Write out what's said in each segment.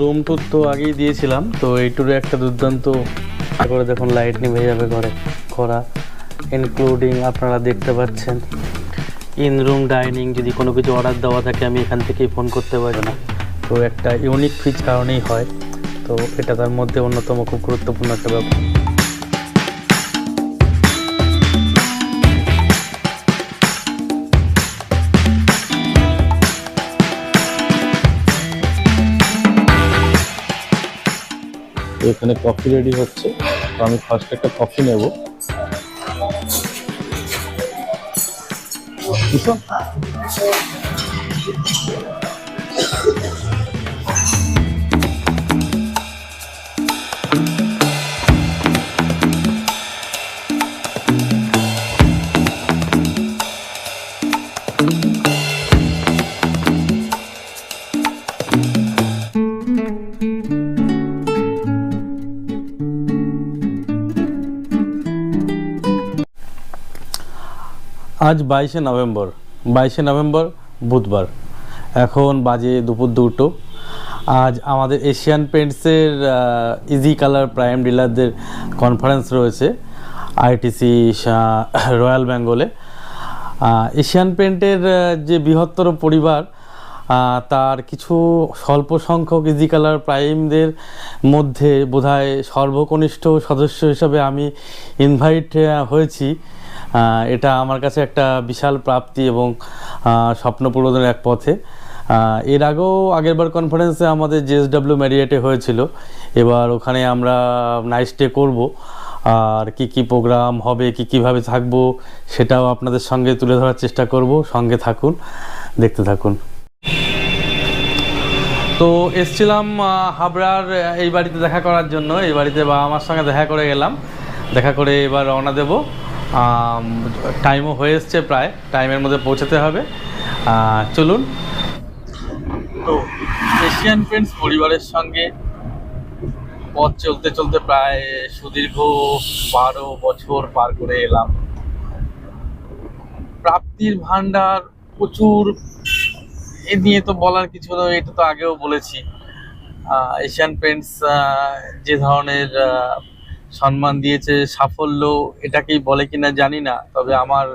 Room tour তো আগেই দিয়েছিলাম, তো এই ট্যুরে একটা দুর্দান্ত করে দেখুন লাইট নিভে যাবে ঘরে করা, ইনক্লুডিং আপনারা দেখতে পাচ্ছেন ইন রুম ডাইনিং। যদি কোনো কিছু অর্ডার দেওয়া থাকে আমি এখান থেকেই ফোন করতে পারি না, তো একটা ইউনিক ফিচ কারণেই হয়, তো এটা তার মধ্যে অন্যতম খুব গুরুত্বপূর্ণ একটা ব্যাপার। এখানে কফি রেডি হচ্ছে, তো আমি ফার্স্ট একটা কফি নেব। আজ 22শে নভেম্বর বুধবার, এখন বাজে দুপুর 2টো। আজ আমাদের এশিয়ান পেন্টসের ইজি কালার প্রাইম ডিলারদের কনফারেন্স রয়েছে আইটিসি রয়্যাল বেঙ্গলে। এশিয়ান পেন্টের যে বৃহত্তর পরিবার, তার কিছু স্বল্প সংখ্যক ইজি কালার প্রাইমদের মধ্যে বোধহয় সর্বকনিষ্ঠ সদস্য হিসাবে আমি ইনভাইট হয়েছি। এটা আমার কাছে একটা বিশাল প্রাপ্তি এবং স্বপ্ন পূরণের এক পথে। এর আগেও আগেরবার কনফারেন্সে আমাদের জেএসডব্লিউ ম্যারিয়েটে হয়েছিল, এবার ওখানে আমরা নাইট স্টে করবো, আর কি প্রোগ্রাম হবে, কীভাবে থাকবো সেটাও আপনাদের সঙ্গে তুলে ধরার চেষ্টা করব। সঙ্গে থাকুন, দেখতে থাকুন। তো এসছিলাম হাবড়ার এই বাড়িতে দেখা করার জন্য। এই বাড়িতে বাবা মার সঙ্গে দেখা করে গেলাম, দেখা করে এবার রওনা দেব। টাইমও হয়ে এসছে, প্রায় টাইমের মধ্যে পৌঁছাতে হবে। চলুন। তো এশিয়ান পেন্টস পরিবারের সঙ্গে পথ চলতে চলতে প্রায় সুদীর্ঘ 12 বছর পার করে এলাম। প্রাপ্তির ভান্ডার প্রচুর, এ নিয়ে তো বলার কিছু নয়, এটা তো আগেও বলেছি। এশিয়ান পেন্টস যে ধরনের সম্মান দিয়েছে, সাফল্য এটাকেই বলে কিনা জানি না, তবে আমার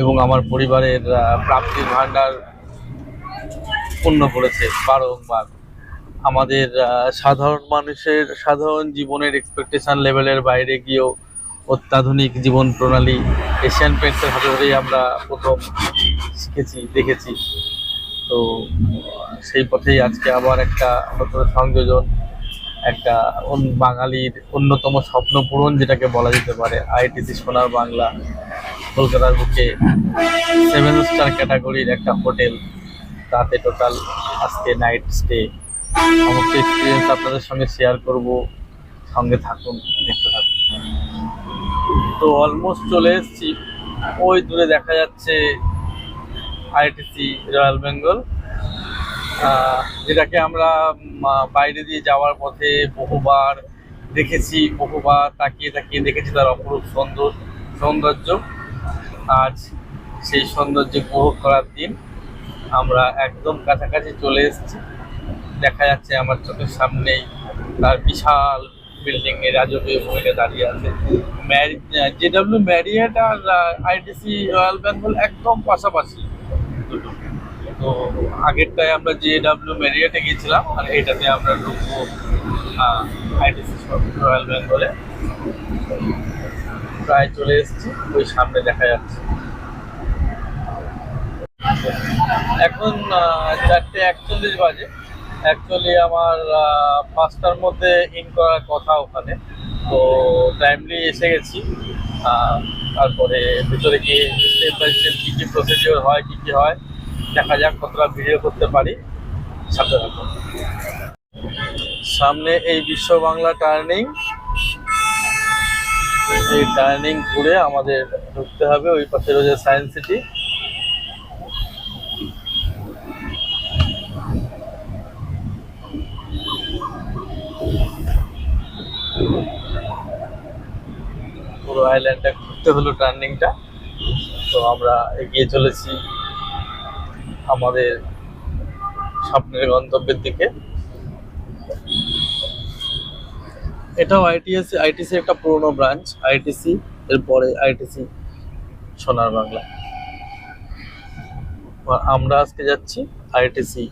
এবং আমার পরিবারের প্রাপ্তির ভান্ডার পূর্ণ করেছে বারংবার। আমাদের সাধারণ মানুষের সাধারণ জীবনের এক্সপেকটেশন লেভেলের বাইরে গিয়েও অত্যাধুনিক জীবন প্রণালী এশিয়ান পেন্টসের হাতে ধরেই আমরা প্রথম শিখেছি, দেখেছি। তো সেই পথেই আজকে আবার একটা নতুন সংযোজন, একটা বাঙালির অন্যতম স্বপ্ন পূরণ যেটাকে বলা যেতে পারে। আইটিসি সোনার বাংলা, কলকাতার বুকে 7 স্টার ক্যাটাগরির একটা হোটেল, তাতে টোটাল আজকে নাইট স্টে। সমস্ত এক্সপিরিয়েন্স আপনাদের সঙ্গে শেয়ার করব, সঙ্গে থাকুন, দেখতে থাকুন। তো অলমোস্ট চলে এসেছি, ওই দূরে দেখা যাচ্ছে আইটিসি রয়্যাল বেঙ্গল, যেটাকে আমরা বাইরে দিয়ে যাওয়ার পথে বহুবার দেখেছি, বহুবার তাকিয়ে তাকিয়ে দেখেছি তার অপরূপ সৌন্দর্য। আজ সেই সৌন্দর্য উপভোগ করার দিন। আমরা একদম কাছাকাছি চলে এসেছি, দেখা যাচ্ছে আমার চোখের সামনেই তার বিশাল বিল্ডিং এর রাজকীয় ভূমিকা দাঁড়িয়ে আছে। জেডব্লিউ ম্যারিয়েট আর আইটিসি রয়্যাল বেঙ্গল একদম পাশাপাশি দুটো। তো আগেরটায় আমরা জেডব্লিউ ম্যারিয়েটে গিয়েছিলাম, আর এটাতে আমরা ঢুকবো আইটিসি রয়্যাল বেঙ্গলে। প্রায় চলে এসেছি, ওই সামনে দেখা যাচ্ছে। এখন 4:41 বাজে। অ্যাকচুয়ালি আমার 5টার মধ্যে ইন করার কথা ওখানে, তো টাইমলি এসে গেছি। তারপরে ভিতরে গিয়ে স্টেপ বাই স্টেপ কী কী প্রসিডিওর হয়, কী কী হয় দেখা যাক, কতটা ভিডিও করতে পারি। সাথে থাকুন। সামনে এই বিশ্ব বাংলা টার্নিং, এই টার্নিং ঘুরে আমাদের ঢুকতে হবে। ওই পাশে রয়েছে সায়েন্স সিটি। পুরো আইল্যান্ডটা ঘুরতে হলো টার্নিংটা। তো আমরা এগিয়ে চলেছি আমাদের স্বপ্নের গন্তব্যের দিকে। এটাও আইটিএসি, আইটিসি একটা পুরোনো ব্রাঞ্চ, আইটিসি এরপরে আইটিসি সোনার বাংলা। আর আমরা আজকে যাচ্ছি আইটিসি।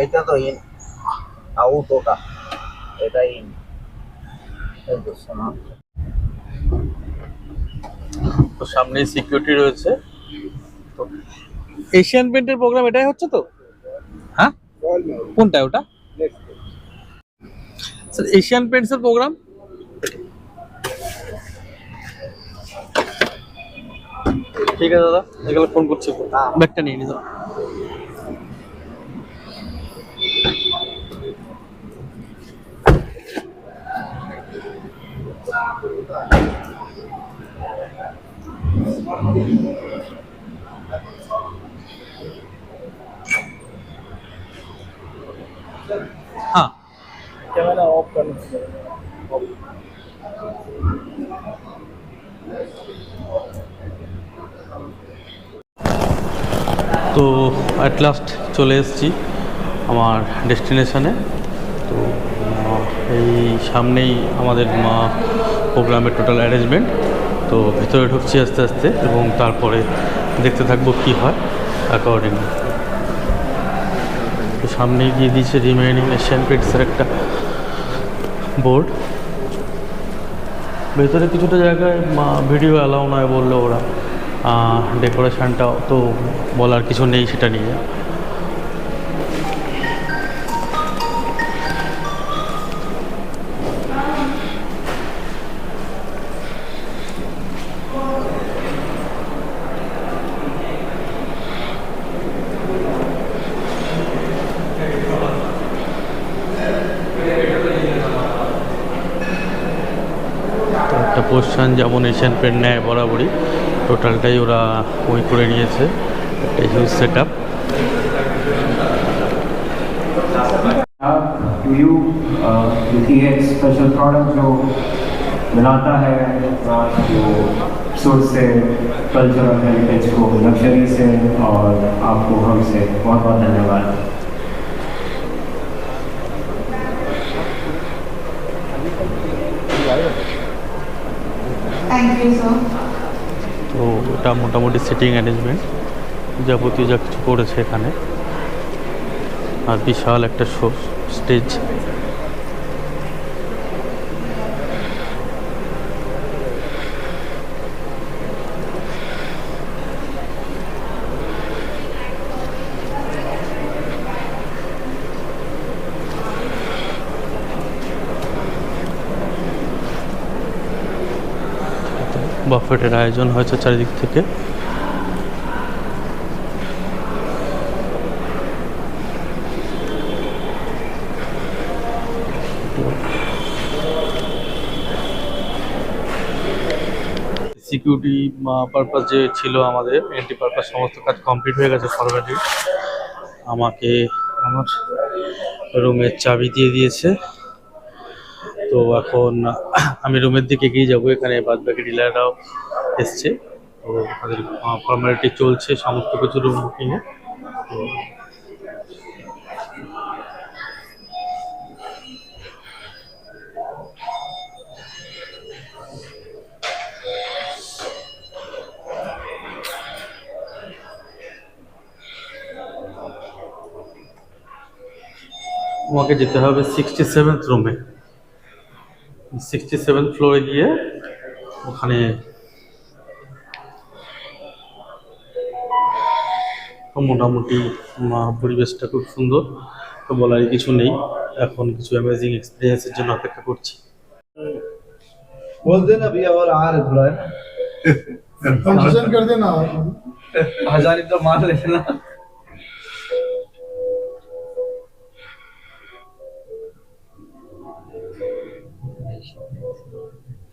এটা তো ইন আউট ওটা, এটা ইন, এই তো শোনা। তো সামনেই সিকিউরিটি রয়েছে। তো এশিয়ান পেন্টের প্রোগ্রাম এটাই হচ্ছে তো? হ্যাঁ, কোনটা ওটা? স্যার এশিয়ান পেন্টস এর প্রোগ্রাম। ঠিক আছে দাদা, এগুলো ফোন করছি, ব্যাগটা নিয়ে নিও। हाँ, कैमरा ऑफ करना है। তো অ্যাট লাস্ট চলে এসেছি আমার ডেস্টিনেশনে। তো এই সামনেই আমাদের প্রোগ্রামের টোটাল অ্যারেঞ্জমেন্ট। তো ভেতরে ঢুকছি আস্তে আস্তে এবং তারপরে দেখতে থাকবো কি হয় অ্যাকর্ডিংলি। তো সামনেই গিয়ে দিয়েছে রিমেইনিং এশিয়ান পেন্টসের একটা বোর্ড। ভেতরে কিছুটা জায়গায় ভিডিও অ্যালাউ নয় বললো ওরা, ডেকোরেশনটা তো বলার কিছু নেই সেটা নিয়ে। একটা পোর্শন যেমন এশিয়ান পেন্ট নেয় বরাবরই, টোটালটাই ওরা ওই করে নিয়েছে, একটা হিউজ সেট আপ। यू देखिए एक स्पेशल प्रोडक्ट जो मिलाता है जो सोर्स से कल्चरल हेरिटेज को लग्जरी से, और आपको हमसे बहुत बहुत धन्यवाद। Thank you sir. তো এটা মোটামুটি সিটিং অ্যারেঞ্জমেন্ট যাবতীয় যা কিছু করেছে এখানে। আর বিশাল একটা শো স্টেজ। বাফেটের আয়োজন হয়েছে চারিদিক থেকে। সিকিউরিটি পারপাস যে ছিল আমাদের, এন্ট্রি পারপাস সমস্ত কাজ কমপ্লিট হয়ে গেছে ফরম্যালি। আমাকে আমার রুমের চাবি দিয়ে দিয়েছে। তো এখন আমি রুমের দিকে এগিয়ে যাবো। এখানে বাদ বাকি ডিলাররাও এসছে, তো তাদের ফর্মালিটি চলছে সমস্ত কিছু রুম বুকিংয়ে। তো আমাকে যেতে হবে 67th রুমে। 67th ফ্লোরে গিয়ে ওখানে মোটামুটি পরিবেশটা খুব সুন্দর, তো বলারই কিছু নেই। এখন কিছু অ্যামেজিং এক্সপিরিয়েন্সের জন্য অপেক্ষা করছি। बोल देना भैया और आ रहे थोड़ा है ना, कंसेशन कर देना। 1000 तो मान लेना।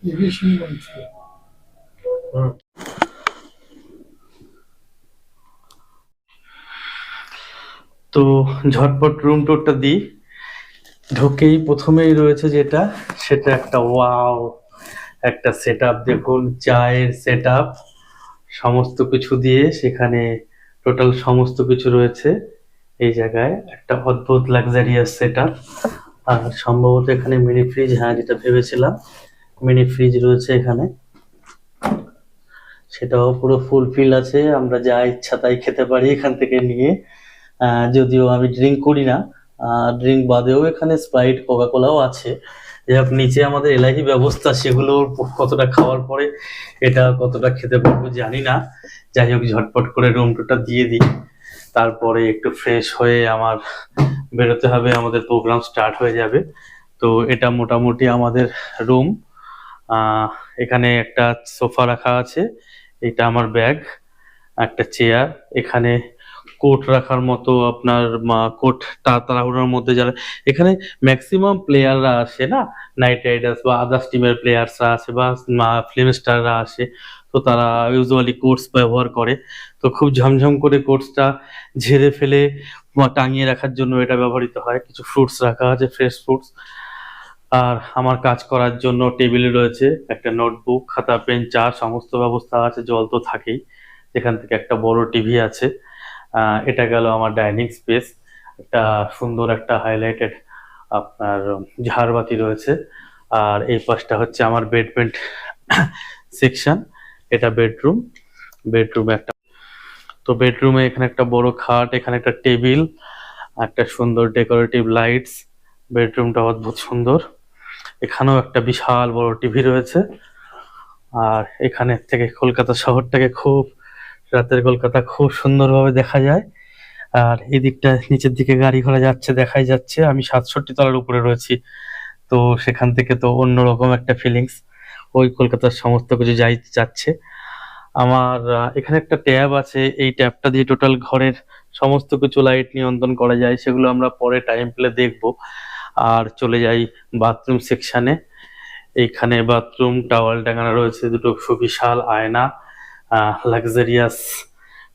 ये भी शुरू बनती है। তো ঝটপট রুম টুরটা দিই। ঢুকেই প্রথমেই রয়েছে যেটা, সেটা একটা ওয়াও একটা সেট আপ। দেখুন চায়ের সেট আপ সমস্ত কিছু দিয়ে, সেখানে টোটাল সমস্ত কিছু রয়েছে এই জায়গায়। একটা অদ্ভুত লাক্সারিয়াস সেট আপ। আর সম্ভবত এখানে মিনি ফ্রিজ, হ্যাঁ যেটা ভেবেছিলাম মিনি ফ্রিজ রয়েছে এখানে, সেটাও পুরো ফুলফিল আছে, আমরা যা ইচ্ছা তাই খেতে পারি এখান থেকে নিয়ে। যদিও আমি ড্রিঙ্ক করি না, ড্রিঙ্ক বাদেও এখানে স্প্রাইট কোকা কোলাও আছে। যাই হোক, নিচে আমাদের এলাহি ব্যবস্থা, সেগুলো কতটা খাওয়ার পরে এটা কতটা খেতে পারবো জানি না। যাই হোক, ঝটপট করে রুম টুরটা দিয়ে দিই, তারপরে একটু ফ্রেশ হয়ে আমার বেরোতে হবে, আমাদের প্রোগ্রাম স্টার্ট হয়ে যাবে। তো এটা মোটামুটি আমাদের রুম। এখানে একটা সোফা রাখা আছে, এটা আমার ব্যাগ, একটা চেয়ার, এখানে কোট রাখার মতো আপনার কোট তাড়াহুড়োর মধ্যে যারা এখানে ম্যাক্সিমাম প্লেয়াররা আসে না, নাইট রাইডার্স বা আদার্স টিমের প্লেয়ার্সরা আসে বা ফিল্ম স্টাররা আসে, তো তারা ইউজুয়ালি কোটস ব্যবহার করে। তো খুব ঝমঝম করে কোটসটা ঝেড়ে ফেলে টাঙিয়ে রাখার জন্য এটা ব্যবহৃত হয়। কিছু ফ্রুটস রাখা আছে, ফ্রেশ ফ্রুটস। আর আমার কাজ করার জন্য টেবিলে রয়েছে একটা নোটবুক, খাতা, পেন, চা সমস্ত ব্যবস্থা আছে, জল তো থাকেই। এখান থেকে একটা বড় টিভি আছে। এটা গেল আমার ডাইনিং স্পেস, একটা সুন্দর একটা হাইলাইটেড আপনার ঝাড়বাতি রয়েছে। আর এই পাশটা হচ্ছে আমার বেডমেন্ট সেকশন, এটা বেডরুমে একটা, তো বেডরুমে এখানে একটা বড় খাট, এখানে একটা টেবিল, একটা সুন্দর ডেকোরেটিভ লাইটস। বেডরুমটা অদ্ভুত সুন্দর। এখানেও একটা বিশাল বড় টিভি রয়েছে। আর এখানে থেকে কলকাতা শহরটাকে খুব, রাতের কলকাতা খুব সুন্দরভাবে দেখা যায়। আর এই দিকটা নিচের দিকে গাড়ি ঘোড়া যাচ্ছে, দেখাই যাচ্ছে। আমি 67 তলার উপরে রয়েছি, তো সেখান থেকে তো অন্যরকম একটা ফিলিংস, ওই কলকাতার সমস্ত কিছু যাচ্ছে। আমার এখানে একটা ট্যাব আছে, এই ট্যাবটা দিয়ে টোটাল ঘরের সমস্ত কিছু লাইট নিয়ন্ত্রণ করা যায়, সেগুলো আমরা পরে টাইম পেলে দেখবো। আর চলে যাই বাথরুম সেকশনে। এইখানে বাথরুম টাওয়াল টাঙানো রয়েছে, দুটো সুবিশাল আয়না, লাক্সারিয়াস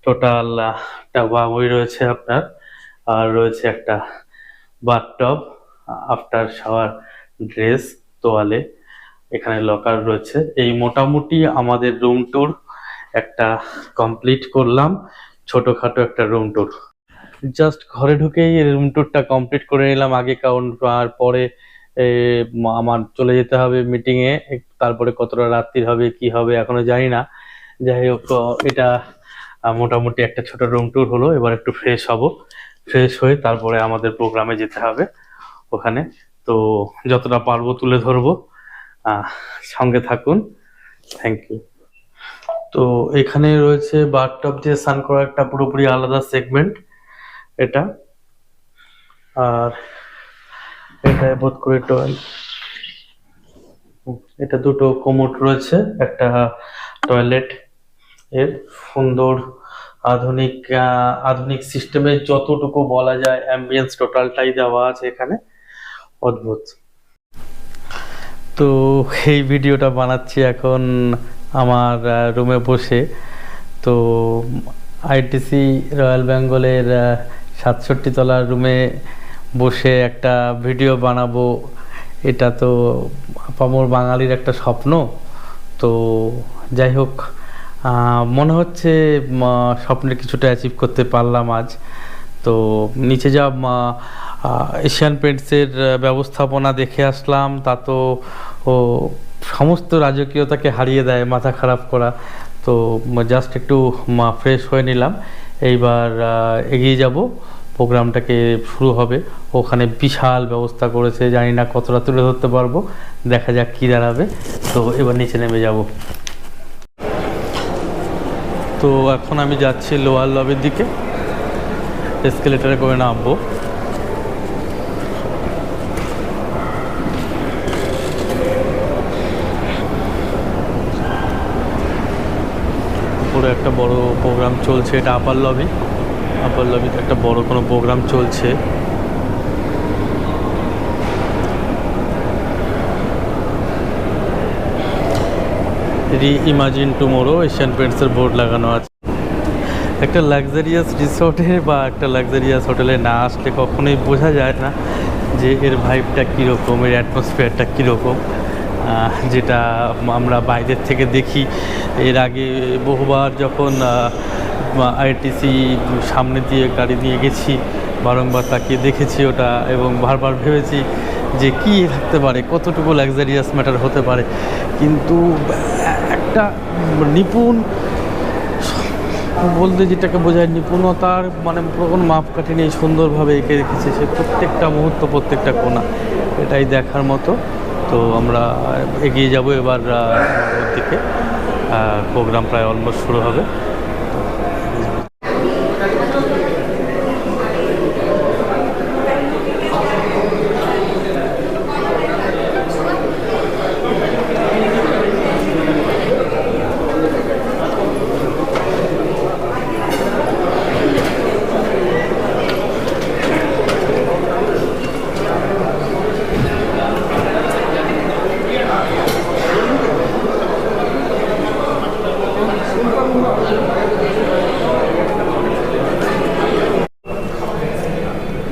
টোটাল ওই রয়েছে আপনার। আর রয়েছে একটা বাথটব, আফটার শাওয়ার ড্রেস, তোয়ালে, এখানে লকার রয়েছে। এই মোটামুটি আমাদের রুম ট্যুর একটা কমপ্লিট করলাম, ছোটখাটো একটা রুম ট্যুর। জাস্ট ঘরে ঢুকেই রুম ট্যুরটা কমপ্লিট করে নিলাম আগে, কারণ আর পরে আমার চলে যেতে হবে মিটিংয়ে। তারপরে কতটা রাত্রির হবে কি হবে এখনো জানি না। যাই হোক, এটা মোটামুটি একটা ছোট রুম ট্যুর হলো। এবার একটু ফ্রেশ হব, ফ্রেশ হয়ে তারপরে আমাদের প্রোগ্রামে যেতে হবে ওখানে। তো যতটা পারবো তুলে ধরবো, সঙ্গে থাকুন। Thank you. তো এখানে রয়েছে বাথটব দিয়ে স্নান করার একটা পুরোপুরি আলাদা সেগমেন্ট এটা। আর এটা বোধ করে এটা দুটো কোমোড রয়েছে, একটা টয়লেট এর সুন্দর আধুনিক সিস্টেমে যতটুকু বলা যায় অ্যাম্বিয়েন্স টোটালটাই দেওয়া আছে এখানে, অদ্ভুত। তো এই ভিডিওটা বানাচ্ছি এখন আমার রুমে বসে। তো আইটিসি রয়্যাল বেঙ্গলের 67 তলার রুমে বসে একটা ভিডিও বানাবো, এটা তো আপামর বাঙালির একটা স্বপ্ন। তো যাই হোক, মনে হচ্ছে স্বপ্নের কিছুটা অ্যাচিভ করতে পারলাম আজ। তো নিচে যা এশিয়ান পেন্টসের ব্যবস্থাপনা দেখে আসলাম, তা তো সমস্ত রাজকীয়তাকে হারিয়ে দেয়, মাথা খারাপ করা। তো জাস্ট একটু ফ্রেশ হয়ে নিলাম, এইবার এগিয়ে যাব, প্রোগ্রামটাকে শুরু হবে। ওখানে বিশাল ব্যবস্থা করেছে, জানি না কতটা তুলে ধরতে পারবো, দেখা যাক কী দাঁড়াবে। তো এবার নিচে নেমে যাব। তো এখন আমি যাচ্ছি লোয়ার লবির দিকে, এসকেলেটারে করে নামবো। উপরে একটা বড় প্রোগ্রাম চলছে, এটা আপার লবিতে একটা বড় কোনো প্রোগ্রাম চলছে। রি-ইমাজিন টুমোরো এশিয়ান পেন্টসের বোর্ড লাগানো আছে। একটা লাক্সারিয়াস রিসোর্টে বা একটা লাক্সারিয়াস হোটেলে না আসলে কখনোই বোঝা যায় না যে এর ভাইবটা কীরকম, এর অ্যাটমসফিয়ারটা কীরকম, যেটা আমরা বাইরের থেকে দেখি। এর আগে বহুবার যখন আইটিসি সামনে দিয়ে গাড়ি নিয়ে গেছি, বারংবার তাকিয়ে দেখেছি ওটা, এবং বারবার ভেবেছি যে কি থাকতে পারে, কতটুকু লাক্সারিয়াস ম্যাটার হতে পারে, কিন্তু একটা নিপুণ বলতে যেটাকে বোঝায় নিপুণতার মানে কোনো মাপকাঠি নেই, সুন্দরভাবে এঁকে রেখেছে সে প্রত্যেকটা মুহূর্ত, প্রত্যেকটা কোণা, এটাই দেখার মতো। তো আমরা এগিয়ে যাব এবার ওর দিকে, প্রোগ্রাম প্রায় অলমোস্ট শুরু হবে।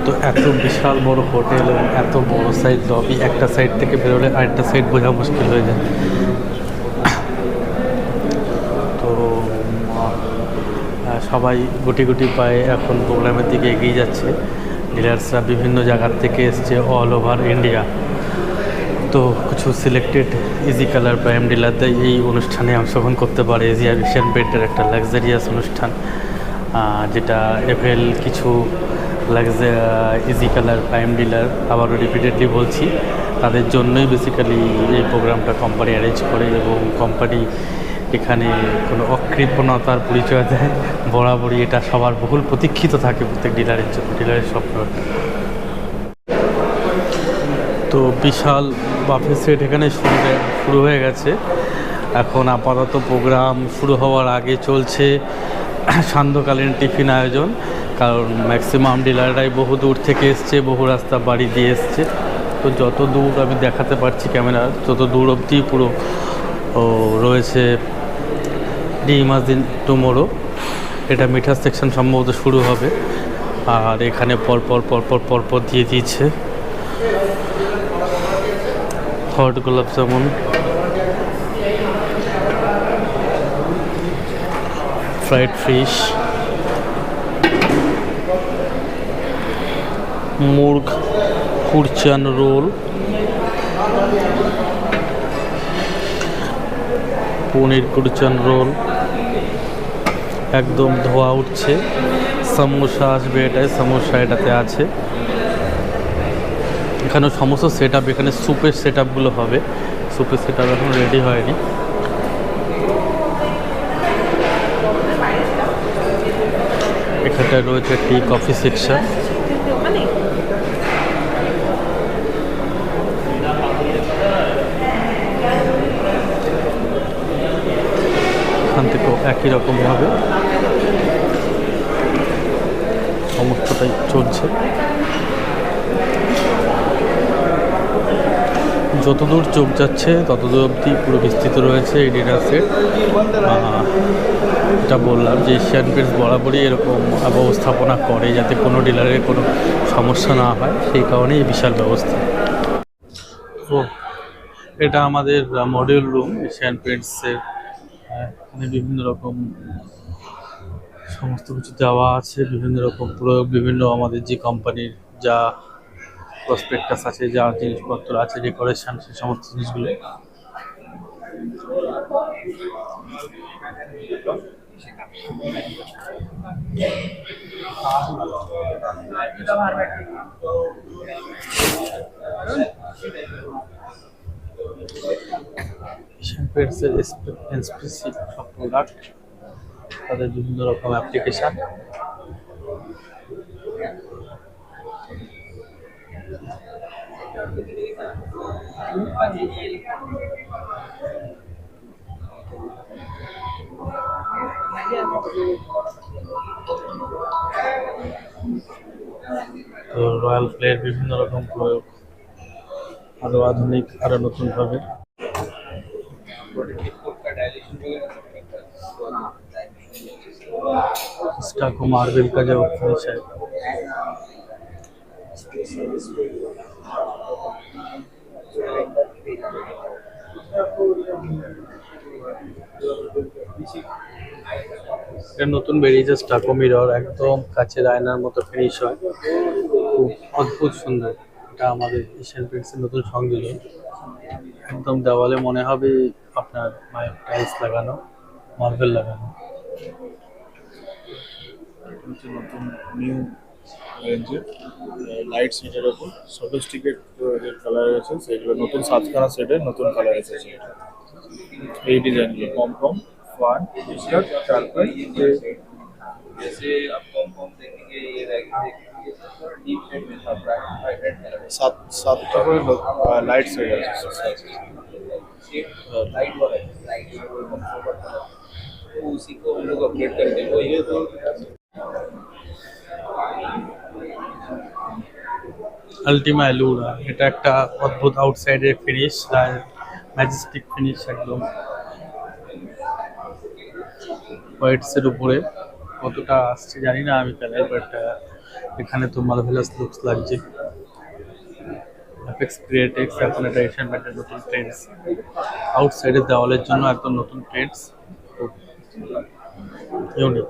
তো এত বিশাল বড় হোটেল এবং এত বড় সাইজ লবি, একটা সাইড থেকে বেরোলে আরেকটা সাইড বোঝা মুশকিল হয়ে যায়। তো সবাই গুটি গুটি পায়ে এখন প্রোগ্রামের দিকে এগিয়ে যাচ্ছে। ডিলার্সরা বিভিন্ন জায়গার থেকে এসছে, অল ওভার ইন্ডিয়া। তো কিছু সিলেক্টেড ইজি কালার প্রাইম ডিলারদের এই অনুষ্ঠানে অংশগ্রহণ করতে পারে। এশিয়ান পেইন্টের একটা লাক্সারিয়াস অনুষ্ঠান, যেটা এভেল কিছু ইজি কালার প্রাইম ডিলার, আবারও রিপিটেডলি বলছি, তাদের জন্যই বেসিক্যালি এই প্রোগ্রামটা কোম্পানি অ্যারেঞ্জ করে, এবং কোম্পানি এখানে কোনো অকৃপণতার পরিচয় দেয়। বরাবরই এটা সবার বহুল প্রতীক্ষিত থাকে প্রত্যেক ডিলারের জন্য, ডিলারের স্বপ্ন। তো বিশাল বাফে সেট এখানে শুরু হয়ে গেছে। এখন আপাতত প্রোগ্রাম শুরু হওয়ার আগে চলছে সান্ধ্যকালীন টিফিন আয়োজন, কারণ ম্যাক্সিমাম ডিলাররাই বহু দূর থেকে এসছে, বহু রাস্তা বাড়ি দিয়ে এসছে। তো যত দূর আমি দেখাতে পারছি ক্যামেরার, তত দূর অবধি পুরো রয়েছে রিইমাজিন টুমোরো। এটা মিঠার সেকশন সম্ভবত শুরু হবে, আর এখানে পরপর দিয়ে দিয়েছে hot gulab jamun, fried fish, murgh khurchan roll, paneer khurchan roll, একদম ধোয়া উঠছে। সমোসা আসবে, এটাতে আছে। এখানে সমস্ত সেট আপ, এখানে স্যুপের সেট আপগুলো হবে। স্যুপের সেট আপ এখন রেডি হয়নি। এখানটায় রয়েছে টি কফি সেকশন। এখান থেকেও একই রকমভাবে সমস্তটাই চলছে। যতদূর চোখ যাচ্ছে ততদূর অবধি পুরো বিস্তৃত রয়েছে এই ডিনার সেট। এটা বললাম যে এশিয়ান পেইন্টস বরাবরই এরকম ব্যবস্থাপনা করে যাতে কোনো ডিলারের কোনো সমস্যা না হয়, সেই কারণেই এই বিশাল ব্যবস্থা। তো এটা আমাদের মডিউল রুম এশিয়ান পেইন্টসের। এখানে বিভিন্ন রকম সমস্ত কিছু দেওয়া আছে, বিভিন্ন রকম প্রয়োগ, বিভিন্ন আমাদের যে কোম্পানির যা প্রসপেক্টাস আছে, যা জিনিসপত্র আছে, ডেকোরেশন, সেই সমস্ত জিনিসগুলো। এশিয়ান পেইন্টসের স্পেসিফিক সব প্রোডাক্ট, তাদের বিভিন্ন রকম অ্যাপ্লিকেশন। তো রয়্যাল প্লের বিভিন্ন রকম প্রয়োগ, আরো আধুনিক, আরো নতুন ভাবে। स्टाको मार्बल का जो फिनिश है, নতুন বেরিয়েছে স্টাকো মিরর, একদম কাচের আয়নার মতো ফিনিশ হয়, খুব অদ্ভুত সুন্দর। এটা আমাদের এশিয়ান পেন্টসের নতুন সংযোজন। একদম দেওয়ালে মনে হবে আপনার টাইলস লাগানো, মার্বেল লাগানো। হচ্ছে নতুন নিউ রেঞ্জের লাইট সেটের ওপর সফিস্টিকেট যে কালার আছে সেগুলো নতুন 7খানা সেটের নতুন কালার এসেছে এই ডিজাইনগুলো কম কম ফান স্টার 4 जैसे आप कॉम देखेंगे ये डीप शेड में था ब्राइट रेड कलर 7টা করে লাইট সেট আছে लाइट वाला है लाइट तो उसी को हम लोग अपडेट करते हैं वो ये तो আলটিমা এলুরা, এটা একটা অদ্ভুত আউটসাইডের ফিনিশ, ম্যাজেস্টিক ফিনিশ, একদম হোয়াইটসের উপরে। কতটা আসছে জানি না আমি কালার, বাট এখানে তো মার্ভেলাস লুকস লাগছে। অ্যাপেক্স ক্রিয়েটেক্স এখন এটা এশিয়ান পেন্টের নতুন ট্রেন্ডস, আউটসাইডের দেওয়ালের জন্য একদম নতুন ট্রেন্ডস, ইউনিক।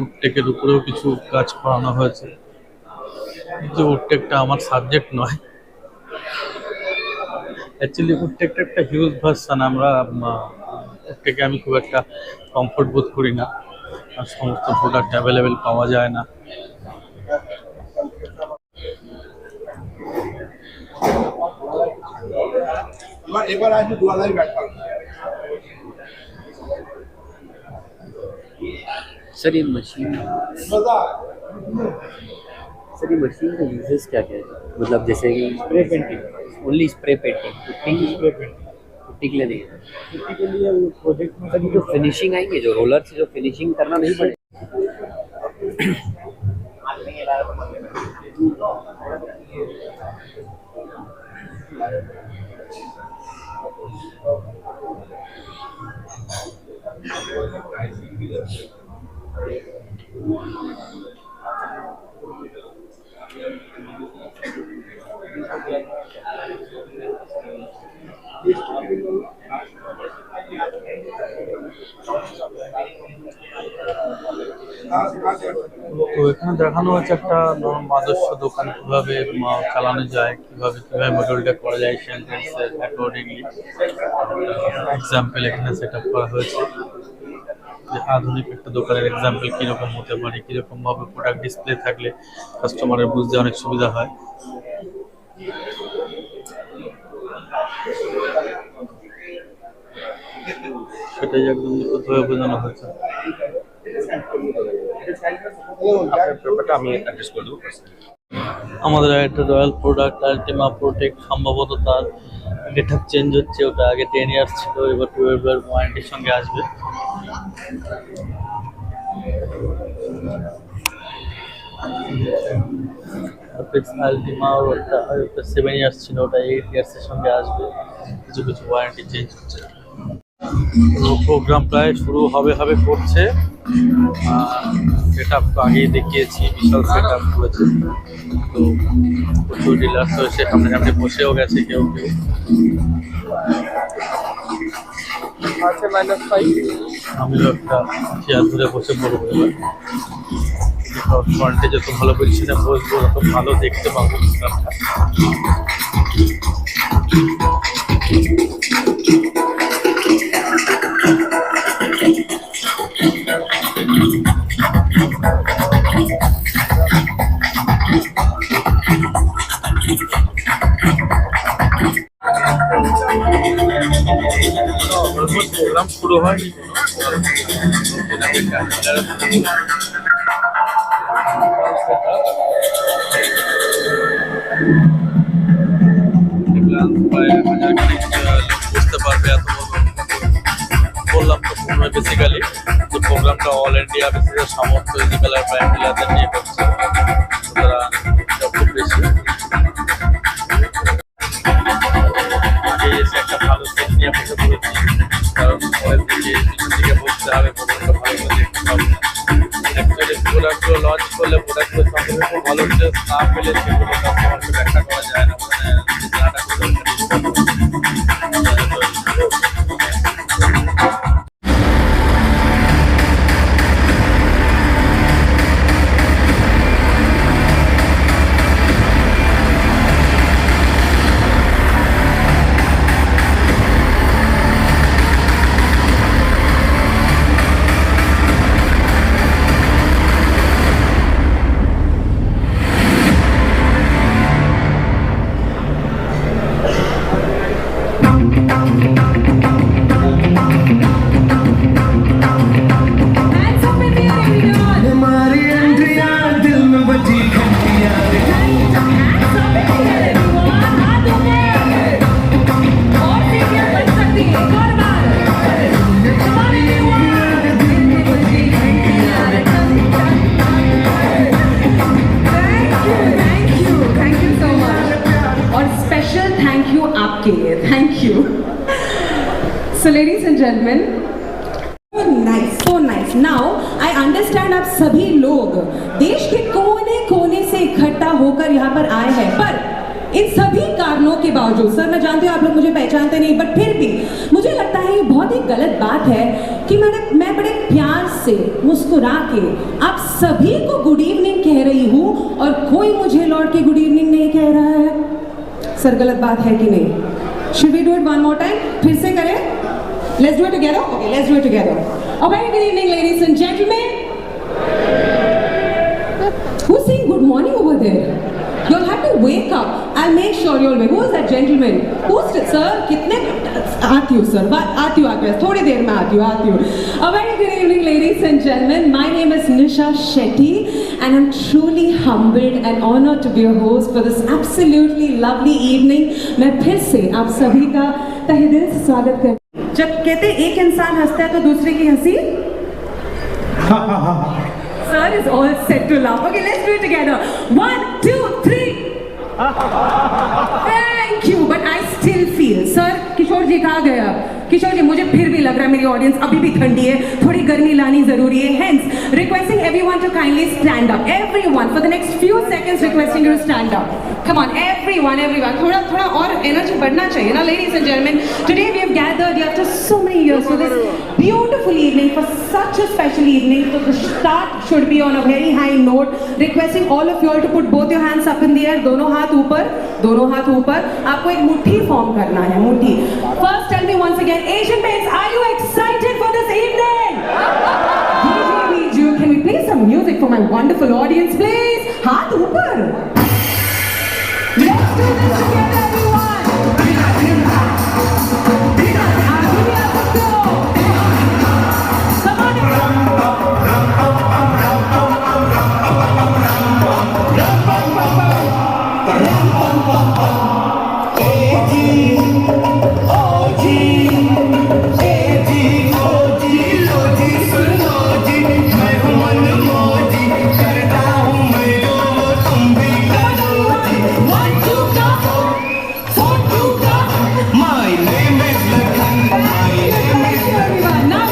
উডটেকের উপরেও কিছু কাজ করানো হয়েছে, কিন্তু উডটেকটা আমার সাবজেক্ট নয়। অ্যাকচুয়ালি উডটেকটা একটা হিউজ ভার্সন, আমরা উডটেকে আমি খুব একটা কমফোর্ট বোধ করি না, আর সমস্ত প্রোডাক্ট অ্যাভেলেবেল পাওয়া যায় না। এবার আসবে দুয়ালাই ব্যাখ্যা सर ये मशीन का यूजेस क्या क्या है? मतलब जैसे कि spray painting, only spray painting, putty के लिए नहीं है। पुट्टी के लिए प्रोजेक्ट में सर ये जो फिनिशिंग आएंगे, जो रोलर से जो फिनिशिंग करना नहीं पड़ेगा। তো এখানে দেখানো হচ্ছে একটা আদর্শ দোকান কিভাবে চালানো যায়, কিভাবে মডেলটা করা যায় এশিয়ান পেন্টসের অ্যাকর্ডিংলি। এক্সাম্পল এখানে সেট আপ করা হয়েছে যে আধুনিক একটা দোকানের এক্সাম্পল কীরকম হতে পারে, কীরকমভাবে প্রোডাক্ট ডিসপ্লে থাকলে কাস্টমারের বুঝতে অনেক সুবিধা হয়। সেটাই একদম নিখুঁতভাবে বোঝানো হয়েছে। আমাদের একটা রয়্যাল প্রোডাক্ট আলটিমা প্রোটেক্ট, সম্ভবত তার গেটআপ চেঞ্জ হচ্ছে, ওটা আগে 10 ইয়ার্স ছিল, এবার 12 ইয়ার ওয়ারেন্টির সঙ্গে আসবে। আলটিমা ওটা 7 ইয়ার্স ছিল, ওটা 8 ইয়ার্সের সঙ্গে আসবে, কিছু কিছু ওয়ারেন্টি চেঞ্জ হচ্ছে। প্রোগ্রাম প্রায় শুরু হবে করছে। সেট আপ তো আগেই দেখিয়েছি, বিশাল সেট আপ করেছে, তো প্রচুর ডিলার্স হয়েছে, সামনে বসেও গেছে কেউ কেউ। আমিও একটা চেয়ার ধরে বসে পড়বো এবার। ফ্রন্টে যত ভালো পজিশনে বসবো তত ভালো দেখতে পাবো ইসলামটা। প্রোগ্রাম শুরু হয়নি, বুঝতে পারবে এত বললাম তো। বেসিক্যালি তো প্রোগ্রামটা অল ইন্ডিয়া বেসিসে সমস্ত ফিজিক্যাল প্রাইম ডিলারদের নিয়ে করছে, সুতরাং খুব বেশি একটা ভালো সেট নিয়ে বসে পড়েছি, কারণ পরের দিকে বসতে হবে, প্রোগ্রামটা ভালো করে দেখতে পাবো। প্রোডাক্টগুলো লঞ্চ করলে প্রোডাক্টগুলো সম্পর্কে খুব ভালো রিজাল্ট না পেলে সেগুলো কাস্টমারকে ব্যাখ্যা করা যায় না, মানে জানাটা Hands up in the air, everyone. हमारी अंधिया दिल में बजी घंटियां Hands up in the air, everyone. हाथ ऊपर। और सीढ़ियाँ बन सकती हैं, एक और बार। Come on, everyone. दिल में बजी घंटियां। Thank you so much. और special thank you आपके लिए, thank you. So, ladies and gentlemen, so nice. Now, I understand आप सभी लोग देश के कोने कोने से इकट्ठा होकर यहाँ पर आए हैं, पर इन सभी कारणों के बावजूद, सर मैं जानती हूँ आप लोग मुझे पहचानते नहीं, बट फिर भी मुझे लगता है ये बहुत ही गलत बात है कि मैं बड़े प्यार से मुस्कुरा के आप सभी को गुड इवनिंग कह रही हूँ और कोई मुझे लौट के गुड इवनिंग नहीं कह रहा है। सर गलत बात है कि नहीं? Should we do it one more time? फिर से करें? Let's do it together? Okay, let's do it together. A very good evening, ladies and gentlemen. Who's saying good morning over there? You'll have to wake up. I'll make sure you'll wake. Who is that gentleman? Who's it, sir? कितने आती हूँ sir. आती हूँ थोड़ी देर में आती हूँ. A very good evening, ladies and gentlemen. My name is Nisha Shetty, and I'm truly humbled and honored to be your host for this absolutely lovely evening. मैं फिर से आप सभी का तहे दिल से स्वागत करती हूँ. जब कहते एक इंसान हंसता है तो दूसरे की हंसी Sir is all set to laugh. Okay, let's do it together. 1, 2, 3. Thank you, but I still feel. Sir, किशोर जी कहाँ गए अब? किशोर जी मुझे फिर भी लग रहा है मेरी ऑडियंस अभी भी ठंडी है, थोड़ी गर्मी लानी जरूरी है. Hence, requesting everyone to kindly stand up. Everyone, for the next few seconds, requesting you to stand up. Come on, everyone. थोड़ा और energy बढ़ना चाहिए ना, ladies and gentlemen. Today we have gathered after so many years for this beautiful evening, for such a special evening. So the start should be on a very high note. Requesting all of you all to put both your hands up in the air. दोनों हाथ ऊपर. आपको एक मुट्ठी form करना है, मुट्ठी. First, tell me once again, Asian Paints, are you excited for this evening? DJ, can we play some music for my wonderful audience, please? हाथ ऊपर. Let's do this together, everyone.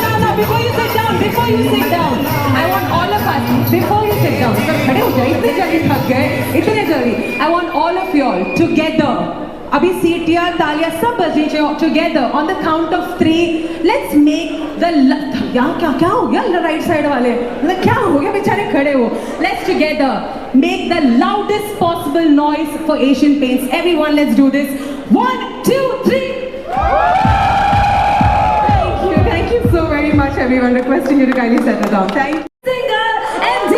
Come on, before you sit down, I want all of us, before you sit down, खड़े हो जाइए, इतने जल्दी थक गए, इतने जल्दी. I want all of you all together. अभी सीटियाँ, तालियाँ सब बजनी चाहिए. Together on the count of 3, let's make the क्या हो गया राइट साइड वाले, मतलब क्या हो गया बेचारे खड़े हो. Let's together make the loudest possible noise for Asian Paints. Everyone, let's do this. 1, 2, 3. Thank you so very much, everyone. Requesting you to kindly settle down. Thank you. Singer and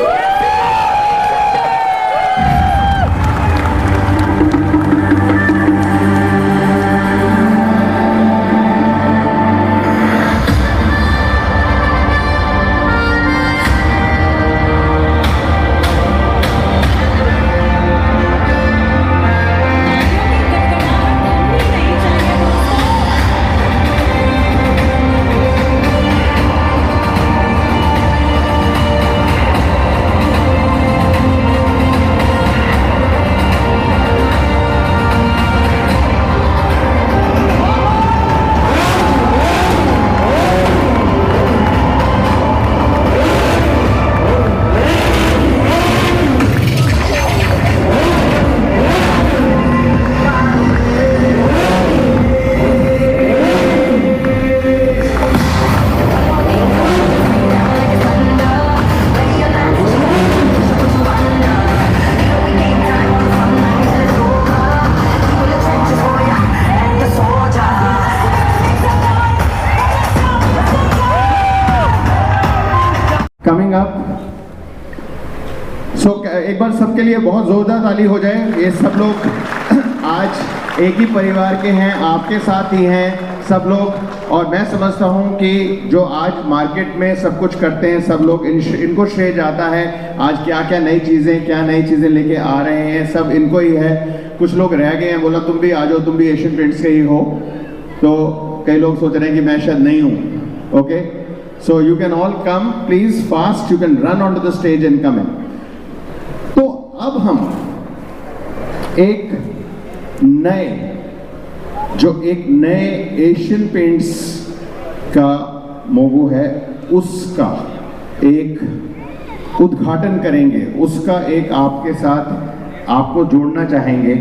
एक बार सबके लिए बहुत जोरदार ताली हो जाए। ये सब लोग आज एक ही परिवार के हैं, आपके साथ ही हैं सब लोग। और मैं समझता हूँ कि जो आज मार्केट में सब कुछ करते हैं सब लोग, इनको श्रेय जाता है। आज क्या नई चीज़ें लेके आ रहे हैं, सब इनको ही है। कुछ लोग रह गए हैं, बोला तुम भी आ जाओ, तुम भी एशियन पेंट्स के ही हो। तो कई लोग सोच रहे हैं कि मैं शायद नहीं हूँ। Okay, so you can all come please fast, you can run on to the stage and come in. तो अब हम एक नए एशियन पेंट्स का मोगो है, उसका एक उद्घाटन करेंगे, उसका एक आपके साथ आपको जोड़ना चाहेंगे।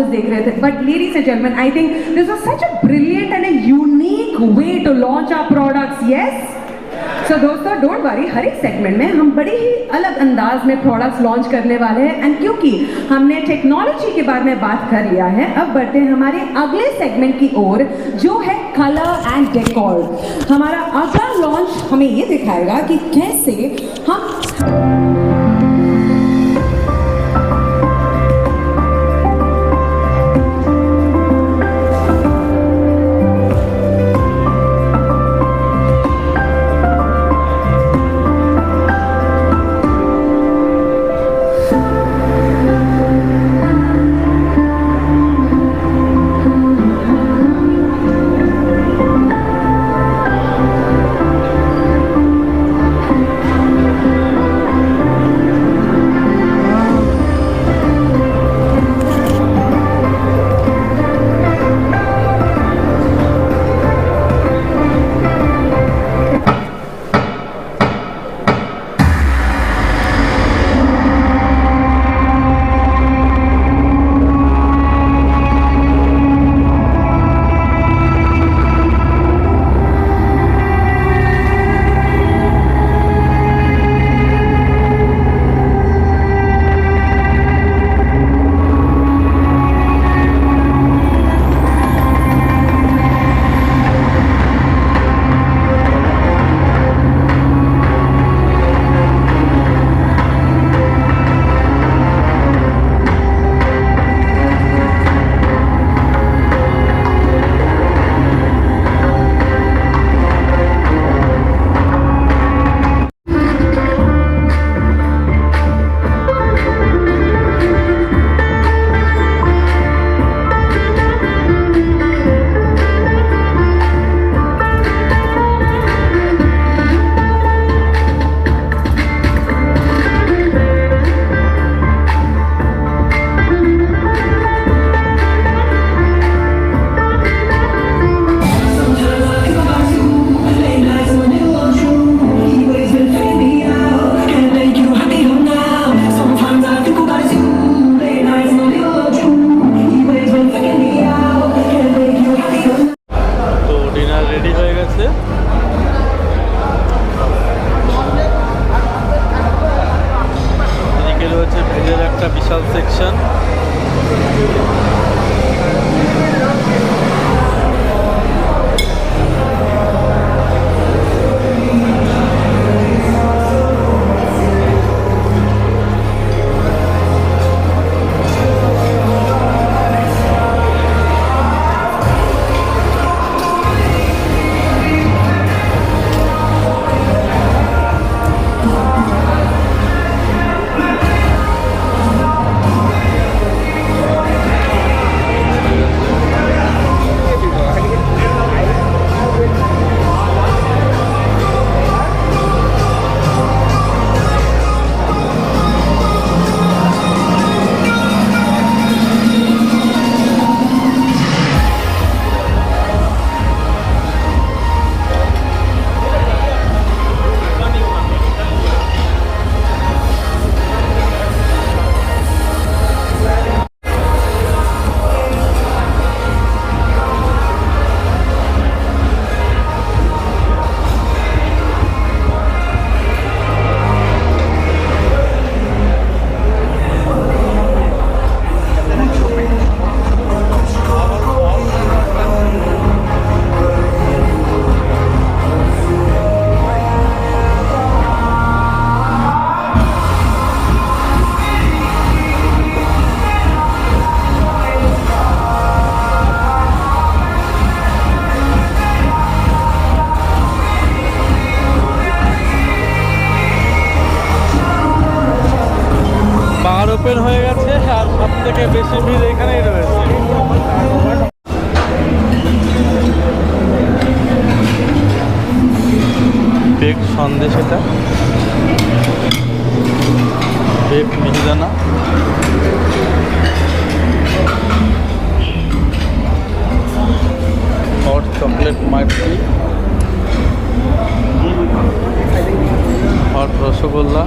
देख रहे थे, but ladies and gentlemen, I think this was such a brilliant and a unique way to launch our products. Yes. So दोस्तों, डोंट वरी, हर एक सेगमेंट में हम बड़े ही अलग अंदाज में प्रोडक्ट्स लॉन्च करने वाले हैं। एंड क्योंकि हमने टेक्नोलॉजी के बारे में बात कर लिया है, अब बढ़ते हैं हमारे अगले सेगमेंट की ओर, जो है कलर एंड डेकोर। हमारा अगला लॉन्च हमें ये दिखाएगा कि कैसे हम একটা বিশাল সেকশন। ওপেন হয়ে গেছে আর সব থেকে বেশি ভিড় এখানেই রয়েছে। বেক সন্দেশ, এটা বেক মিহিদানা, হট চকলেট মাইটি, হট রসগোল্লা,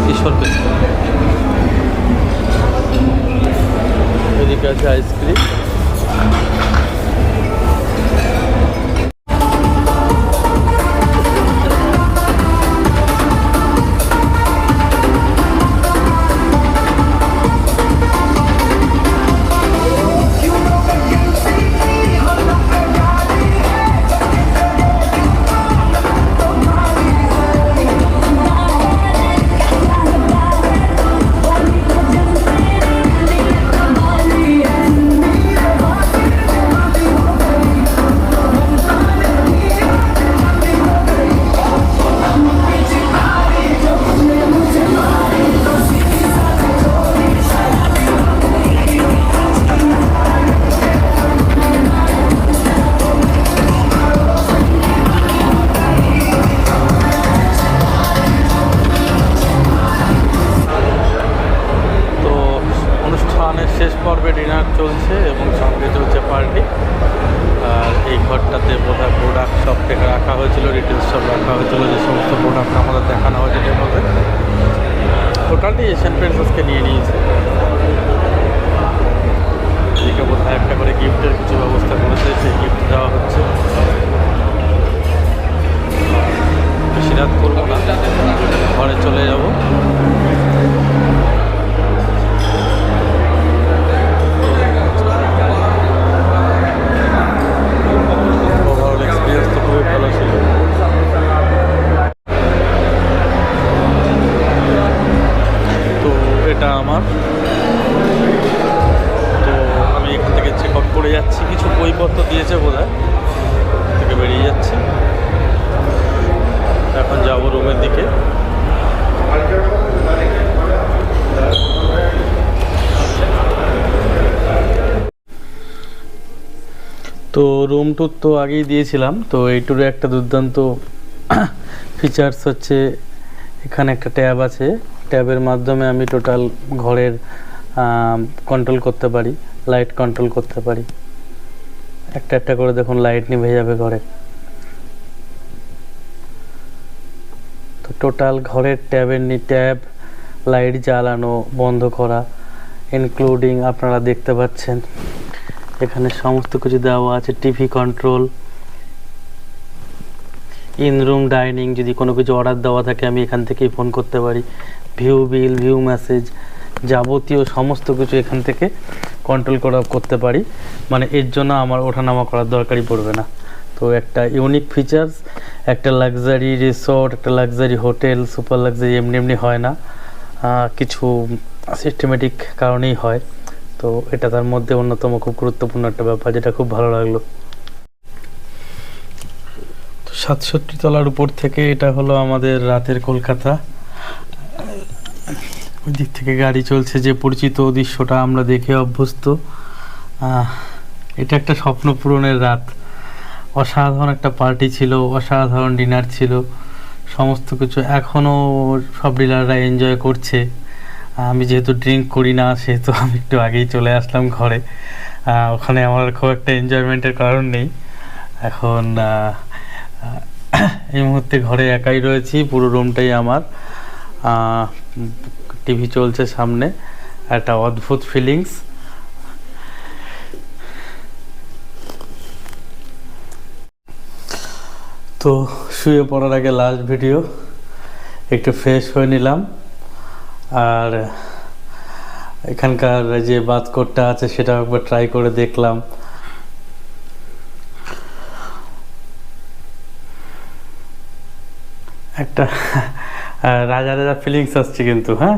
কিশোর বিস্কুট, এদিকে আছে আইসক্রিম। শেষ পর্বে ডিনার চলছে এবং সঙ্গে চলছে পার্টি। আর এই ঘরটাতে বোধহয় প্রোডাক্ট সব থেকে রাখা হয়েছিল, রিটেলস সব রাখা হয়েছিল, যে সমস্ত প্রোডাক্ট আমাদের দেখানো হয়েছে ডেমোতে। টোটালটি এশিয়ান পেন্টসকে নিয়ে নিয়েছে। এদিকে বোধহয় একটা করে গিফটের কিছু ব্যবস্থা করেছে, সেই গিফট দেওয়া হচ্ছে। বেশি রাত করবো না, ঘরে চলে যাব। আমার তো আমি এখান থেকে চেক আউট করে যাচ্ছি, কিছু বইপত্র দিয়েছে বোধহয়, থেকে বেরিয়ে যাচ্ছি। এখন যাব রুমের দিকে। তো রুম ট্যুর তো আগেই দিয়েছিলাম, তো এই ট্যুরে একটা দুর্দান্ত ফিচার্স হচ্ছে এখানে একটা ট্যাব আছে। ট্যাবের মাধ্যমে আমি টোটাল ঘরের কন্ট্রোল করতে পারি, লাইট কন্ট্রোল করতে পারি। একটা একটা করে দেখুন লাইট নিভে যাবে ঘরে। তো টোটাল ঘরের ট্যাব লাইট জ্বালানো বন্ধ করা ইনক্লুডিং আপনারা দেখতে পাচ্ছেন এখানে সমস্ত কিছু দেওয়া আছে। TV control, in room dining, যদি কোনো কিছু অর্ডার দেওয়া থাকে আমি এখান থেকেই ফোন করতে পারি। ভিউ বিল, ভিউ মেসেজ, যাবতীয় সমস্ত কিছু এখান থেকে কন্ট্রোল করতে পারি। মানে এর জন্য আমার ওঠানামা করার দরকারই পড়বে না। তো একটা ইউনিক ফিচার্স, একটা লাক্সারি রিসোর্ট, একটা লাক্সারি হোটেল, সুপার লাক্সারি এমনি এমনি হয় না, কিছু সিস্টেমেটিক কারণেই হয়। তো এটা তার মধ্যে অন্যতম খুব গুরুত্বপূর্ণ একটা ব্যাপার, যেটা খুব ভালো লাগলো। 67 তলার উপর থেকে এটা হলো আমাদের রাতের কলকাতা। ওই দিক থেকে গাড়ি চলছে, যে পরিচিত দৃশ্যটা আমরা দেখে অভ্যস্ত। এটা একটা স্বপ্ন পূরণের রাত। অসাধারণ একটা পার্টি ছিল, অসাধারণ ডিনার ছিল, সমস্ত কিছু এখনও সব ডিলাররা এনজয় করছে। আমি যেহেতু ড্রিঙ্ক করি না, সেহেতু আমি একটু আগেই চলে আসলাম ঘরে। ওখানে আমার খুব একটা এনজয়মেন্টের কারণ নেই। এখন এই মুহূর্তে ঘরে একাই রয়েছি, পুরো রুমটাই আমার। টিভি চলছে সামনে, একটা অদ্ভুত ফিলিংস। তো শুয়ে পড়ার আগে লাস্ট ভিডিও, একটু ফ্রেশ হয়ে নিলাম। আর এখানকার যে বাথকোটটা আছে সেটা একবার ট্রাই করে দেখলাম। একটা রাজা রাজা ফিলিংস আসছে কিন্তু, হ্যাঁ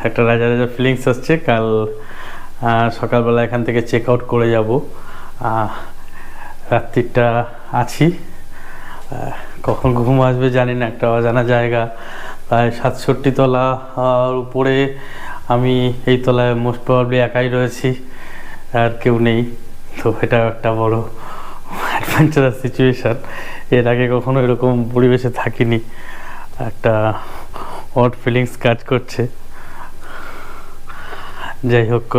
একটা রাজা রাজা ফিলিংস আসছে। কাল সকালবেলা এখান থেকে চেক আউট করে যাব। রাত্রিটা আছি, কখন ঘুম আসবে জানি না, একটা অজানা জায়গা, প্রায় 67 তলা উপরে। আমি এই তলায় মোস্ট প্রবাবলি একাই রয়েছি, আর কেউ নেই। তো এটা একটা বড় অ্যাডভেঞ্চারাস সিচুয়েশান। এর আগে কখনো এরকম পরিবেশে থাকিনি, একটা অড ফিলিংস কাজ করছে। যাই হোক,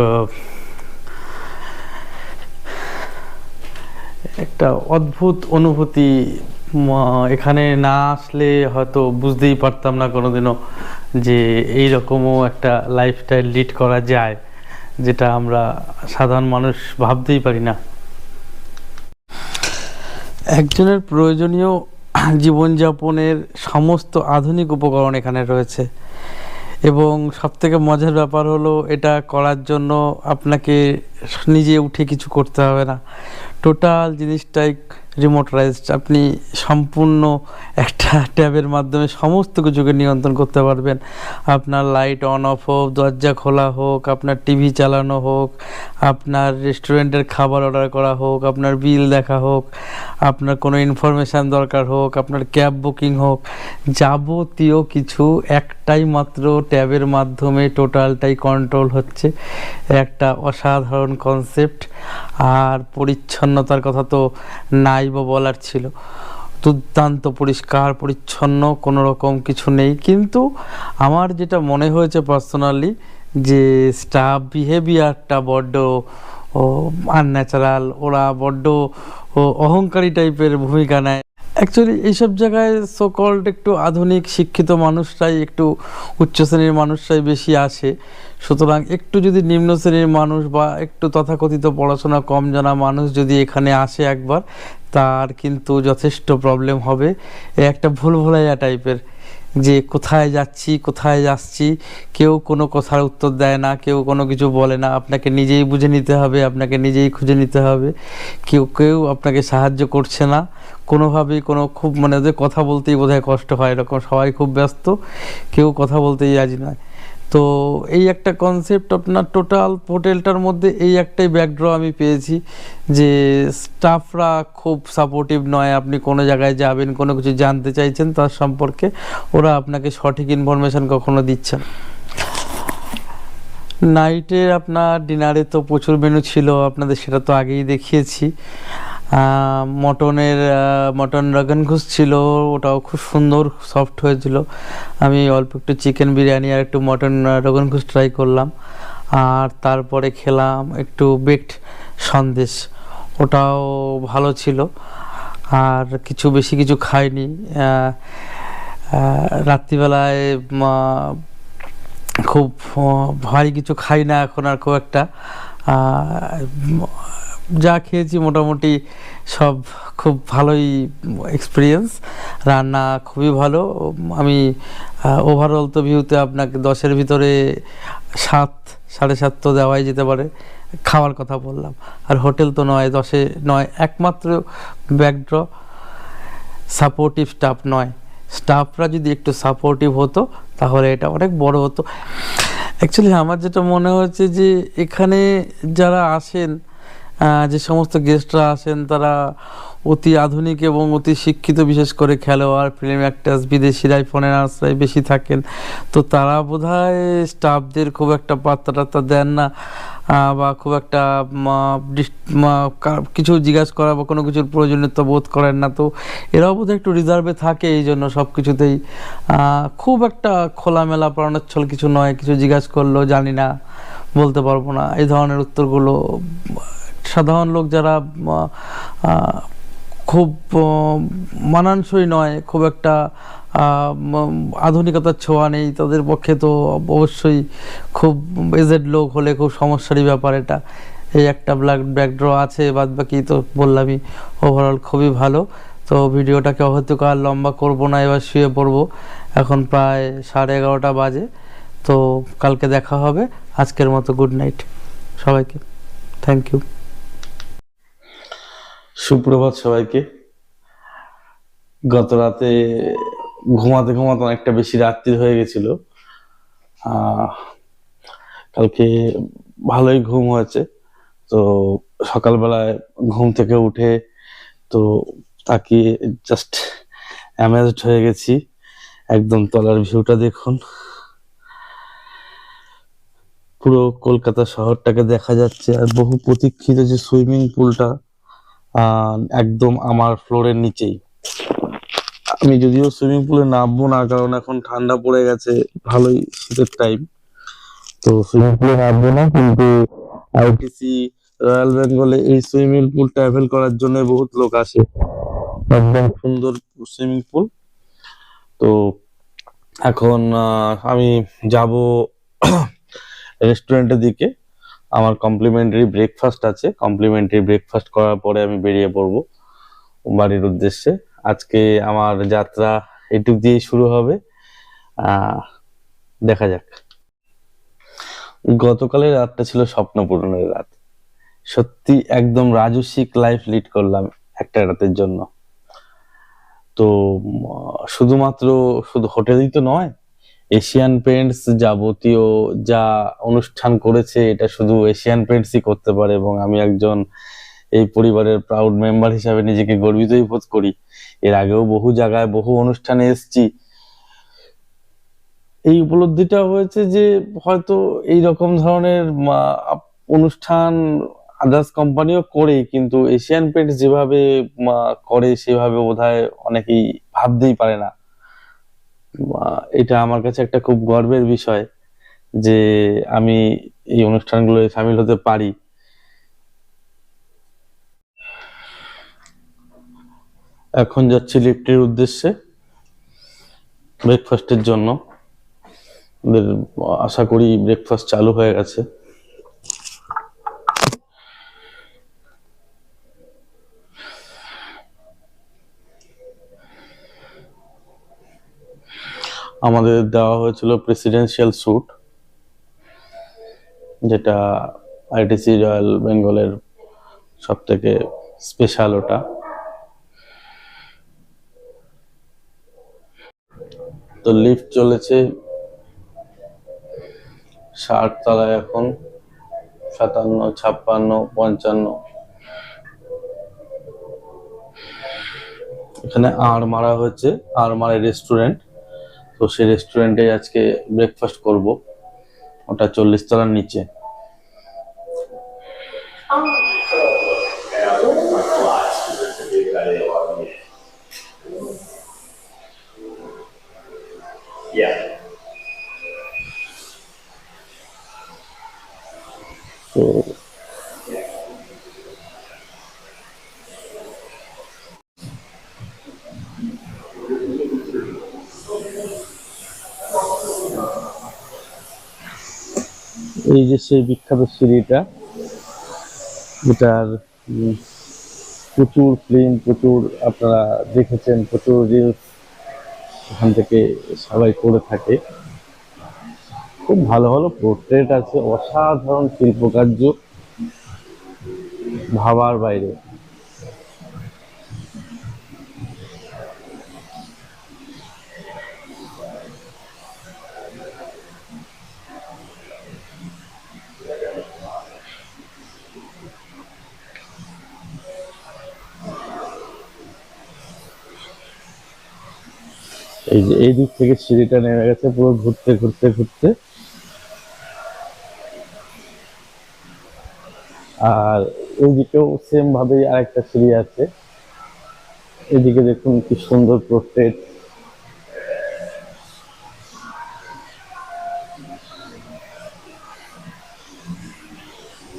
একটা অদ্ভুত অনুভূতি। এখানে না আসলে হয়তো বুঝতেই পারতাম না কোনোদিনও যে এইরকমও একটা লাইফস্টাইল লিড করা যায়, যেটা আমরা সাধারণ মানুষ ভাবতেই পারি না। একজনের প্রয়োজনীয় জীবনযাপনের সমস্ত আধুনিক উপকরণ এখানে রয়েছে, এবং সবথেকে মজার ব্যাপার হলো এটা করার জন্য আপনাকে নিজে উঠে কিছু করতে হবে না। টোটাল জিনিসটাই রিমোটারাইজড। আপনি সম্পূর্ণ একটা ট্যাবের মাধ্যমে সমস্ত কিছুকে নিয়ন্ত্রণ করতে পারবেন। আপনার লাইট অন অফ হোক, দরজা খোলা হোক, আপনার টিভি চালানো হোক, আপনার রেস্টুরেন্টের খাবার অর্ডার করা হোক, আপনার বিল দেখা হোক, আপনার কোনো ইনফরমেশান দরকার হোক, আপনার ক্যাব বুকিং হোক, যাবতীয় কিছু একটাই মাত্র ট্যাবের মাধ্যমে টোটালটাই কন্ট্রোল হচ্ছে। একটা অসাধারণ কনসেপ্ট। আর পরিচ্ছন্নতার কথা তো নাই বা বলার ছিল, দুর্দান্ত পরিষ্কার পরিচ্ছন্ন, কোনো রকম কিছু নেই। কিন্তু আমার যেটা মনে হয়েছে পার্সোনালি, যে স্টাফ বিহেভিয়ারটা বড্ড আনন্যাচারাল। ওরা বড্ড অহংকারী টাইপের ভূমিকা নেয়। অ্যাকচুয়ালি এইসব জায়গায় সোকল্ড একটু আধুনিক শিক্ষিত মানুষরাই, একটু উচ্চ শ্রেণীর মানুষরাই বেশি আসে। সুতরাং একটু যদি নিম্ন শ্রেণীর মানুষ বা একটু তথাকথিত পড়াশোনা কম জানা মানুষ যদি এখানে আসে একবার, তার কিন্তু যথেষ্ট প্রবলেম হবে। একটা ভুলভুলাইয়া টাইপের, যে কোথায় যাচ্ছি কোথায় যাচ্ছি, কেউ কোনো কথার উত্তর দেয় না, কেউ কোনো কিছু বলে না। আপনাকে নিজেই বুঝে নিতে হবে, আপনাকে নিজেই খুঁজে নিতে হবে। কেউ আপনাকে সাহায্য করছে না কোনোভাবেই। খুব মানে ওদের কথা বলতেই বোধহয় কষ্ট হয়, এরকম সবাই খুব ব্যস্ত, কেউ কথা বলতেই রাজি নয়। তো এই একটা কনসেপ্ট আপনার টোটাল হোটেলটার মধ্যে, এই একটাই ব্যাকড্র আমি পেয়েছি, যে স্টাফরা খুব সাপোর্টিভ নয়। আপনি কোনো জায়গায় যাবেন, কোনো কিছু জানতে চাইছেন তার সম্পর্কে, ওরা আপনাকে সঠিক ইনফরমেশান কখনো দিচ্ছে না। নাইটে আপনার ডিনারে তো প্রচুর মেনু ছিল, আপনাদের সেটা তো আগেই দেখিয়েছি। মটন রগন ঘুষ ছিল, ওটাও খুব সুন্দর সফট হয়েছিল। আমি অল্প একটু চিকেন বিরিয়ানি আর একটু মটন রগন ঘুষ ট্রাই করলাম। আর তারপরে খেলাম একটু বেকড সন্দেশ, ওটাও ভালো ছিল। আর বেশি কিছু খাইনি। রাত্রিবেলায় খুব ভারী কিছু খাই না এখন আর খুব একটা। যা খেয়েছি মোটামুটি সব খুব ভালোই এক্সপিরিয়েন্স। রান্না খুবই ভালো। আমি ওভারঅল তো ভিউতে আপনাকে 10-এর ভিতরে 7, 7.5 তো দেওয়াই যেতে পারে। খাওয়ার কথা বললাম, আর হোটেল তো 9, 10-এ 9। একমাত্র ব্যাকড্র সাপোর্টিভ স্টাফ নয়। স্টাফরা যদি একটু সাপোর্টিভ হতো তাহলে এটা অনেক বড় হতো। অ্যাকচুয়ালি আমার যেটা মনে হচ্ছে যে এখানে যারা আসেন, যে সমস্ত গেস্টরা আসেন, তারা অতি আধুনিক এবং অতি শিক্ষিত, বিশেষ করে খেলোয়াড়, ফিল্ম অ্যাক্টার্স, বিদেশিরাই, ফরেনার্সরাই বেশি থাকেন। তো তারা বোধহয় স্টাফদের খুব একটা পাত্তা দেন না, বা খুব একটা কিছু জিজ্ঞাসা করা বা কোনো কিছুর প্রয়োজনীয়তা বোধ করেন না। তো এরাও বোধহয় একটু রিজার্ভে থাকে, এই জন্য সব কিছুতেই খুব একটা খোলামেলা প্রাণোচ্ছল কিছু নয়। কিছু জিজ্ঞাসা করলেও জানি না, বলতে পারবো না, এই ধরনের উত্তরগুলো। সাধারণ লোক যারা খুব মানানসই নয়, খুব একটা আধুনিকতার ছোঁয়া নেই, তাদের পক্ষে তো অবশ্যই খুব এজেড লোক হলে খুব সমস্যারই ব্যাপার এটা। এই একটা ব্যাকড্র আছে, বাদ বাকি তো বললামই ওভারঅল খুবই ভালো। তো ভিডিওটাকে হয়তো আর লম্বা করব না, এবার শুয়ে পড়বো। এখন প্রায় 11:30 বাজে। তো কালকে দেখা হবে। আজকের মতো গুড নাইট সবাইকে। Thank you. সুপ্রভাত সবাইকে। গত রাতে ঘুমাতে অনেকটা বেশি রাত্রি হয়ে গেছিল। কালকে ভালোই ঘুম হয়েছে। তো সকালবেলায় ঘুম থেকে উঠে তো তাকিয়ে জাস্ট অ্যামেজড হয়ে গেছি। একদম তলার ভিউটা দেখুন, পুরো কলকাতা শহরটাকে দেখা যাচ্ছে। আর বহু প্রতীক্ষিত যে সুইমিং পুলটা একদম আমার ফ্লোরের নিচেই। আমি যদিও সুইমিং পুলে নামবো না, কারণ এখন ঠান্ডা পড়ে গেছে, ভালোই শীতের টাইম, তো সুইমিং পুলে নামবো না। কিন্তু আইটিসি রয়্যাল বেঙ্গলে এই সুইমিং পুল ট্রাভেল করার জন্য বহুত লোক আসে। একদম সুন্দর সুইমিং পুল। তো এখন আমি যাব রেস্টুরেন্টের দিকে। আমার কমপ্লিমেন্টারি ব্রেকফাস্ট আছে, কমপ্লিমেন্টারি ব্রেকফাস্ট করার পরে আমি বেরিয়ে পড়বো বাড়ির উদ্দেশ্যে। আজকে আমার যাত্রা এটুক দিয়েই শুরু হবে, দেখা যাক। গতকালের রাতটা ছিল স্বপ্ন পূরণের রাত। সত্যি একদম রাজস্বিক লাইফ লিড করলাম একটা রাতের জন্য। তো শুধু হোটেলই তো নয়, এশিয়ান পেইন্টস যাবতীয় যা অনুষ্ঠান করেছে এটা শুধু এশিয়ান পেইন্টসই করতে পারে, এবং আমি একজন এই পরিবারের প্রাউড মেম্বার হিসাবে নিজেকে গর্বিতই বোধ করি। এর আগেও বহু জায়গায় বহু অনুষ্ঠানে এসেছি। এই উপলব্ধিটা হয়েছে যে হয়তো এই রকম ধরনের অনুষ্ঠান আদার্স কোম্পানিও করে, কিন্তু এশিয়ান পেইন্টস যেভাবে করে সেভাবে বোধহয় অনেকেই ভাবতেই পারে না। এটা আমার কাছে একটা খুব গর্বের বিষয় যে আমি এই অনুষ্ঠানগুলোয় সামিল হতে পারি। এখন যাচ্ছি লিফটের উদ্দেশ্যে ব্রেকফাস্টের জন্য। আশা করি ব্রেকফাস্ট চালু হয়ে গেছে। আমাদের দেওয়া হয়েছিল প্রেসিডেন্সিয়াল স্যুট, যেটা আইটিসি রয়্যাল বেঙ্গলের সব থেকে স্পেশাল। ওটা তো লিফট চলেছে 60 তলায়, এখন 57, 56, 55। এখানে মারা হয়েছে, মারা রেস্টুরেন্ট। তো সেই রেস্টুরেন্টে আজকে ব্রেকফাস্ট করব, ওটা 40 তলার নিচে। তো এই যে সেই বিখ্যাত সিঁড়িটা, যেটার প্রচুর ফিল্ম, প্রচুর আপনারা দেখেছেন, প্রচুর রিলস এখান থেকে সবাই করে থাকে। খুব ভালো ভালো পোর্ট্রেট আছে, অসাধারণ শিল্পকার্য, ভাবার বাইরে। এই যে এই দিক থেকে সিঁড়িটা নেমে গেছে পুরো ঘুরতে ঘুরতে ঘুরতে। আর ওইদিকেও সেম ভাবেই আরেকটা সিঁড়ি আছে। এদিকে দেখুন কি সুন্দর পোর্ট্রেট।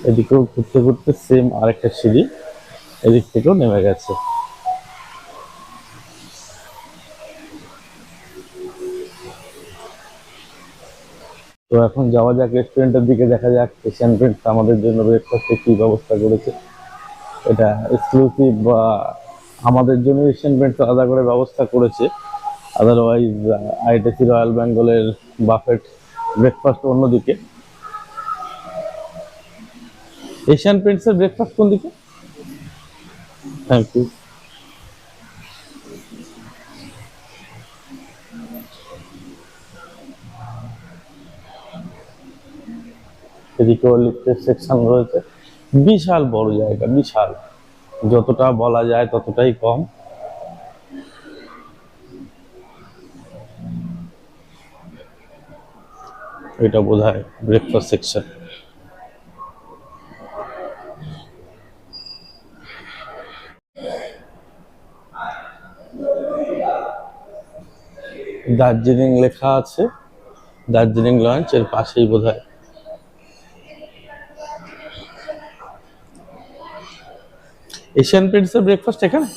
এদিকেও ঘুরতে ঘুরতে সেম আরেকটা সিঁড়ি এদিক থেকেও নেমে গেছে। তো এখন যাওয়া যাক রেস্টুরেন্টের দিকে, দেখা যাক এশিয়ান পেইন্টস আমাদের জন্য ব্রেকফাস্টে কি ব্যবস্থা করেছে। এটা এক্সক্লুসিভ বা আমাদের জন্য এশিয়ান পেইন্টস আলাদা করে ব্যবস্থা করেছে, আদারওয়াইজ আইটিসি রয়্যাল বেঙ্গলের বাফেট ব্রেকফাস্ট অন্যদিকে। এশিয়ান পেইন্টসের ব্রেকফাস্ট কোন দিকে? Thank you. এদিকেও লিফটের সেকশন রয়েছে। বিশাল বড় জায়গা, বিশাল, যতটা বলা যায় ততটাই কম। এটা বোধহয় ব্রেকফাস্ট সেকশন। দার্জিলিং লেখা আছে, দার্জিলিং লঞ্চ এর পাশেই বোধহয়। এশিয়ান পেন্টস এর ব্রেকফাস্ট এখানে?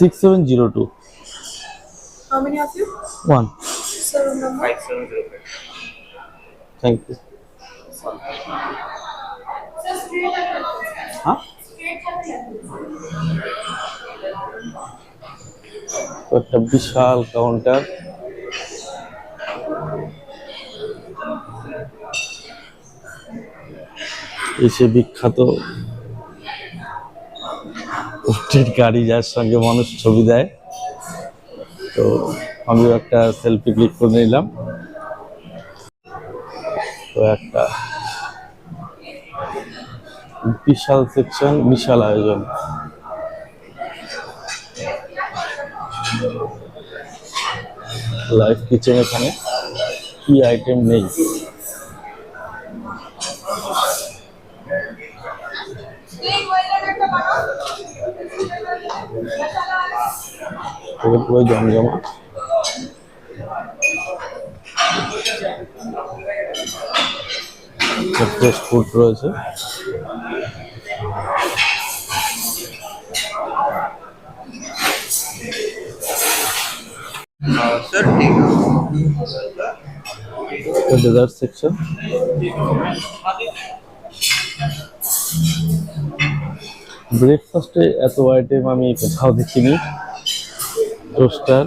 6702. How many of you? 1. Sir, room number? 5705. Thank you. हाँ? তো একটা বিশাল কাউন্টার, এসে বিখ্যাত উটের গাড়ি যার সঙ্গে মানুষ ছবি দেয়, তো আমিও একটা সেলফি ক্লিক করে নিলাম। তো একটা বিশাল সেকশন, বিশাল আয়োজন। লাইভ কিচেন, এখানে কি আইটেম নেই। পুরো জমজমা। ফ্রেশ ফুড রয়েছে। सर ठीक है। डेजर्ट सेक्शन, ব্রেকফাস্টে এত আইটেম আমি কোথাও দেখিনি। Toaster,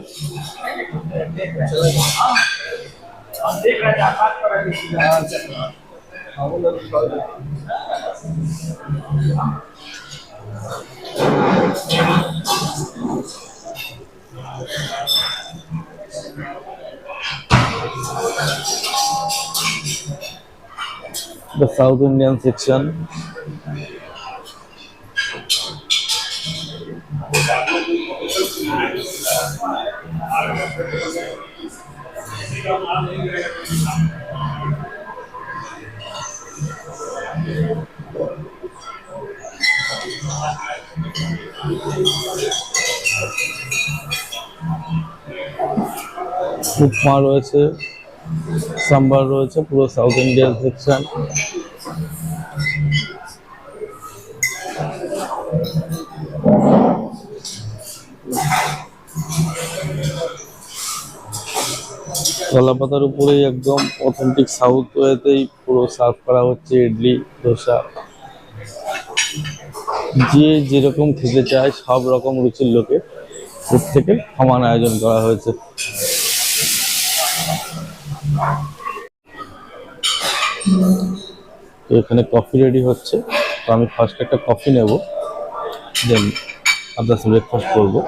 the South Indian section, উপমা রয়েছে, সাম্বার রয়েছে, পুরো সাউথ ইন্ডিয়ান সেকশন। কলাপাতার উপরেই একদম অথেন্টিক সাউথ ওয়েতেই পুরো সার্ভ করা হচ্ছে ইডলি, ধোসা। যে যেরকম খেতে চায় সব রকম রুচির লোকে প্রত্যেকের সমান আয়োজন করা হয়েছে। তো এখানে কফি রেডি হচ্ছে, তো আমি ফার্স্ট একটা কফি নেব, দেন আপনার সাথে ব্রেকফাস্ট করবো।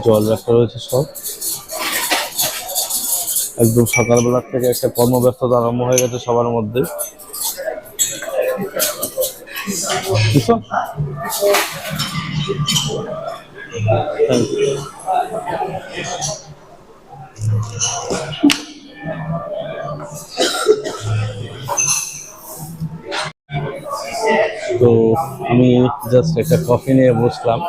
জল রাখা রয়েছে সব। একদম সকালবেলা থেকে একটা কর্মব্যস্ততা আরম্ভ হয়ে গেছে সবার মধ্যে। তো আমি জাস্ট একটা কফি নিয়ে বসলাম।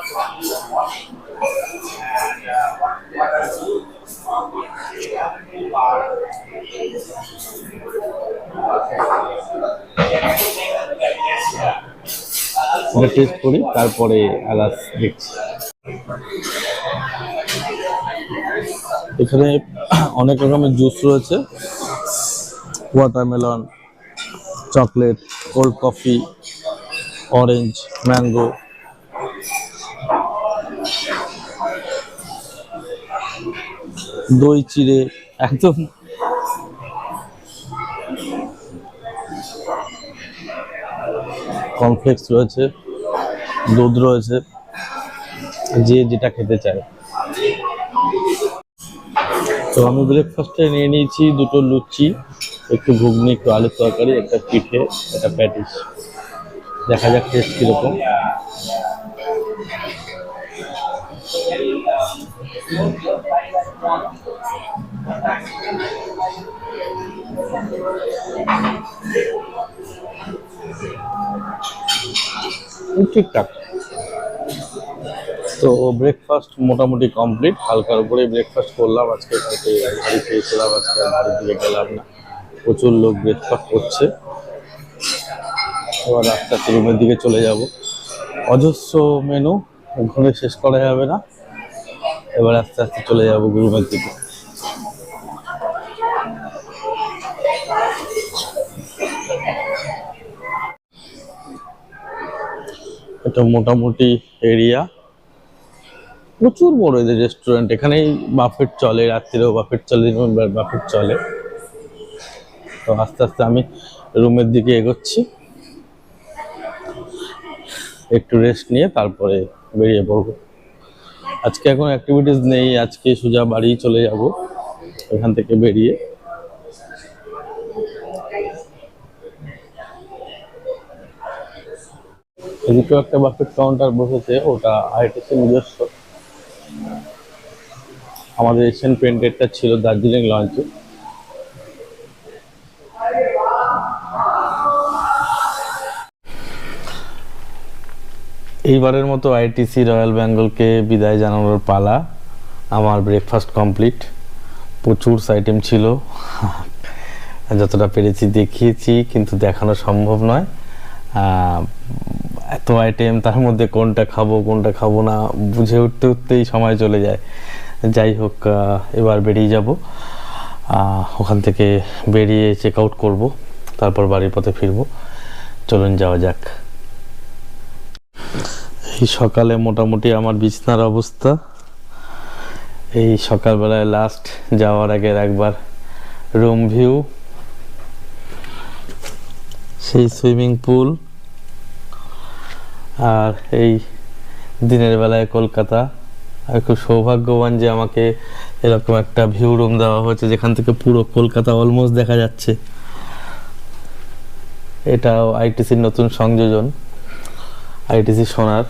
টেস্ট করি, তারপরে আলাদা দেখছি। এখানে অনেক রকমের জুস রয়েছে, watermelon, chocolate, cold coffee, orange, mango. দই চিড়ে, একদম কর্নফ্লেক্স রয়েছে, দুধ রয়েছে, যে যেটা খেতে চায়। তো আমি ব্রেকফাস্টে নিয়ে নিয়েছি দুটো লুচি, একটু ঘুগনি, একটু আলুর তরকারি, একটা পিঠে, একটা প্যাটিস। দেখা যাক টেস্ট কিরকম। ঠিকঠাক। তো ব্রেকফাস্ট মোটামুটি কমপ্লিট, হালকার উপরে ব্রেকফাস্ট করলাম। আজকে ভারী খেয়েছিলাম, আজকে ভারীর দিকে গেলাম না। প্রচুর লোক ব্রেকফাস্ট করছে। এবার আস্তে আস্তে রুমের দিকে চলে যাব। অজস্র মেনু, ঘুরে শেষ করা যাবে না। এবার আস্তে আস্তে চলে যাব রুমের দিকে। এটা মোটামুটি এরিয়া, প্রচুর বড় এদের রেস্টুরেন্ট। এখানেই বাফেট চলে, রাত্রিরেও বাফেট চলে, বাফেট চলে। তো আস্তে আস্তে আমি রুমের দিকে এগোচ্ছি, একটু রেস্ট নিয়ে তারপরে বেরিয়ে পড়বো। আজকে এখন অ্যাক্টিভিটিস নেই, আজকে সোজা বাড়ি চলে যাব এখান থেকে বেরিয়ে। এদিকেও একটা বাফেট কাউন্টার বসেছে, ওটা আইটিসি নিজস্ব। আমাদের এশিয়ান পেন্টেডটা ছিল দার্জিলিং লঞ্চে। এইবারের মতো আইটিসি রয়্যাল বেঙ্গলকে বিদায় জানানোর পালা। আমার ব্রেকফাস্ট কমপ্লিট, প্রচুর আইটেম ছিল, যতটা পেরেছি দেখিয়েছি, কিন্তু দেখানো সম্ভব নয়। এত আইটেম, তার মধ্যে কোনটা খাবো না বুঝে উঠতে উঠতেই সময় চলে যায়। যাই হোক, এবার বেরিয়ে যাব। ওখান থেকে বেরিয়ে চেক আউট করবো, তারপর বাড়ির পথে ফিরবো। চলুন যাওয়া যাক। এই সকালে মোটামুটি আমার বিছনার অবস্থা। এই সকালবেলায় লাস্ট যাওয়ার আগে একবার রুম ভিউ, সেই সুইমিং পুল, আর এই দিনের বেলায় কলকাতা। আর খুব সৌভাগ্যবান যে আমাকে এরকম একটা ভিউ রুম দেওয়া হয়েছে যেখান থেকে পুরো কলকাতা অলমোস্ট দেখা যাচ্ছে। এটাও আইটিসির নতুন সংযোজন, আইটিসি সোনার।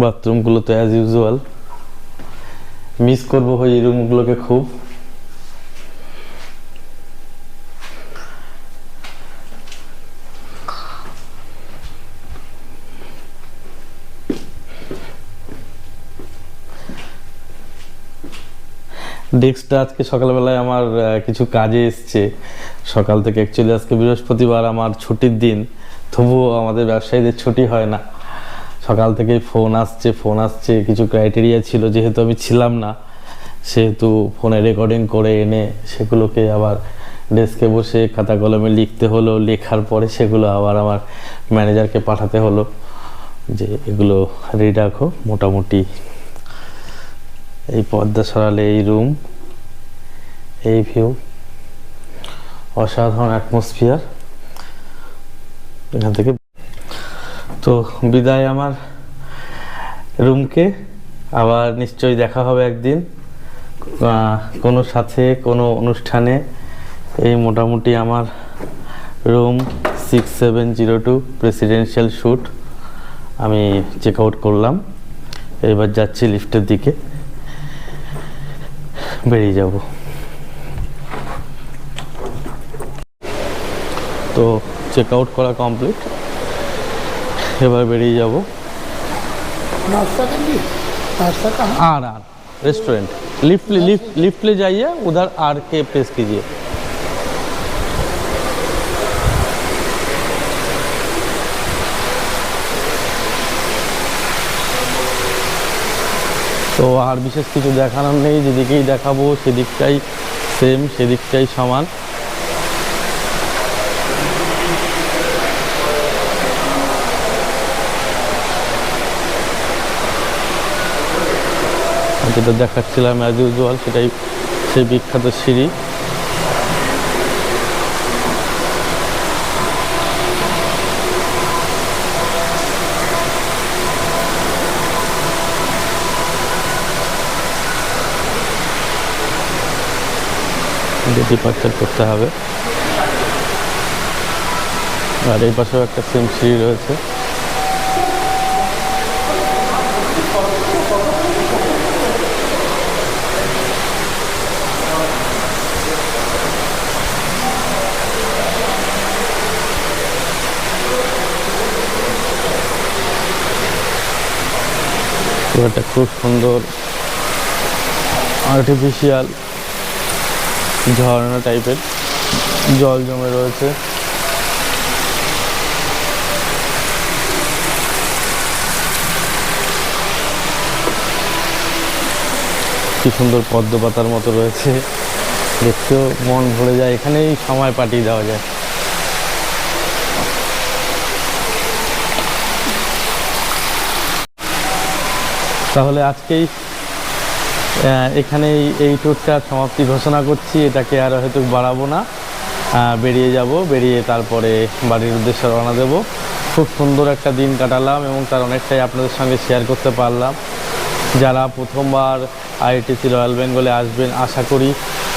বাথরুমগুলো তো অ্যাজ ইউজুয়াল, মিস করবো এই রুমগুলোকে খুব। ডেস্কটা আজকে সকালবেলায় আমার কিছু কাজে এসছে সকাল থেকে। অ্যাকচুয়ালি আজকে বৃহস্পতিবার, আমার ছুটির দিন, তবুও আমাদের ব্যবসায়ীদের ছুটি হয় না। সকাল থেকেই ফোন আসছে। কিছু ক্রাইটেরিয়া ছিল, যেহেতু আমি ছিলাম না, সেহেতু ফোনে রেকর্ডিং করে এনে সেগুলোকে আবার ডেস্কে বসে খাতা কলমে লিখতে হলো। লেখার পরে সেগুলো আবার আমার ম্যানেজারকে পাঠাতে হলো যে এগুলো রেডি রাখো। মোটামুটি এই পর্দা সরালে এই রুম, এই ভিউ, অসাধারণ অ্যাটমসফিয়ার এখান থেকে। তো বিদায় আমার রুমকে, আবার নিশ্চয়ই দেখা হবে একদিন কোনো সাথে কোনো অনুষ্ঠানে। এই মোটামুটি আমার রুম 6702 প্রেসিডেন্সিয়াল স্যুট আমি চেক আউট করলাম। এবার যাচ্ছি লিফটের দিকে, বেরিয়ে যাব। তো চেক আউট করা কমপ্লিট, এবার বেরিয়ে যাব। आर रेस्टोरेंट लिफ्ट ले जाइए, उधर आर के प्रेस कीजिए। তো আর বিশেষ কিছু দেখানোর নেই, যেদিকেই দেখাবো সেদিকটাই সেম, সেদিকটাই সমান। যেটা দেখাচ্ছিলাম অ্যাজ ইউজুয়াল, সেটাই সেই বিখ্যাত সিঁড়ি। ডিপার্চার করতে হবে। আর এই পাশেও একটা সেম সিঁড়ি রয়েছে। একটা খুব সুন্দর আর্টিফিশিয়াল ঝর্ণা টাইপের জল জমে রয়েছে। কি সুন্দর পদ্ম পাতার মতো রয়েছে, দেখতেও মন ভরে যায়, এখানেই সময় কাটিয়ে দেওয়া যায়। তাহলে আজকেই এখানেই এই ট্যুরটার সমাপ্তি ঘোষণা করছি। এটাকে আর হয়তো বাড়াবো না, বেরিয়ে যাব, বেরিয়ে তারপরে বাড়ির উদ্দেশ্যে রওনা দেব। খুব সুন্দর একটা দিন কাটালাম এবং তার অনেকটাই আপনাদের সঙ্গে শেয়ার করতে পারলাম। যারা প্রথমবার আইআইটিসি রয়্যাল বেঙ্গলে আসবেন, আশা করি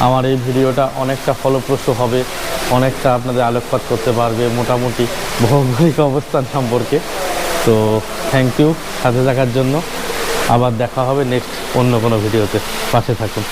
আমার এই ভিডিওটা অনেকটা ফলপ্রসূ হবে, অনেকটা আপনাদের আলোকপাত করতে পারবে মোটামুটি ভৌগোলিক অবস্থান সম্পর্কে। তো থ্যাংক ইউ সাথে থাকার জন্য। আবার দেখা হবে নেক্সট অন্য কোনো ভিডিওতে, পাশে থাকুন।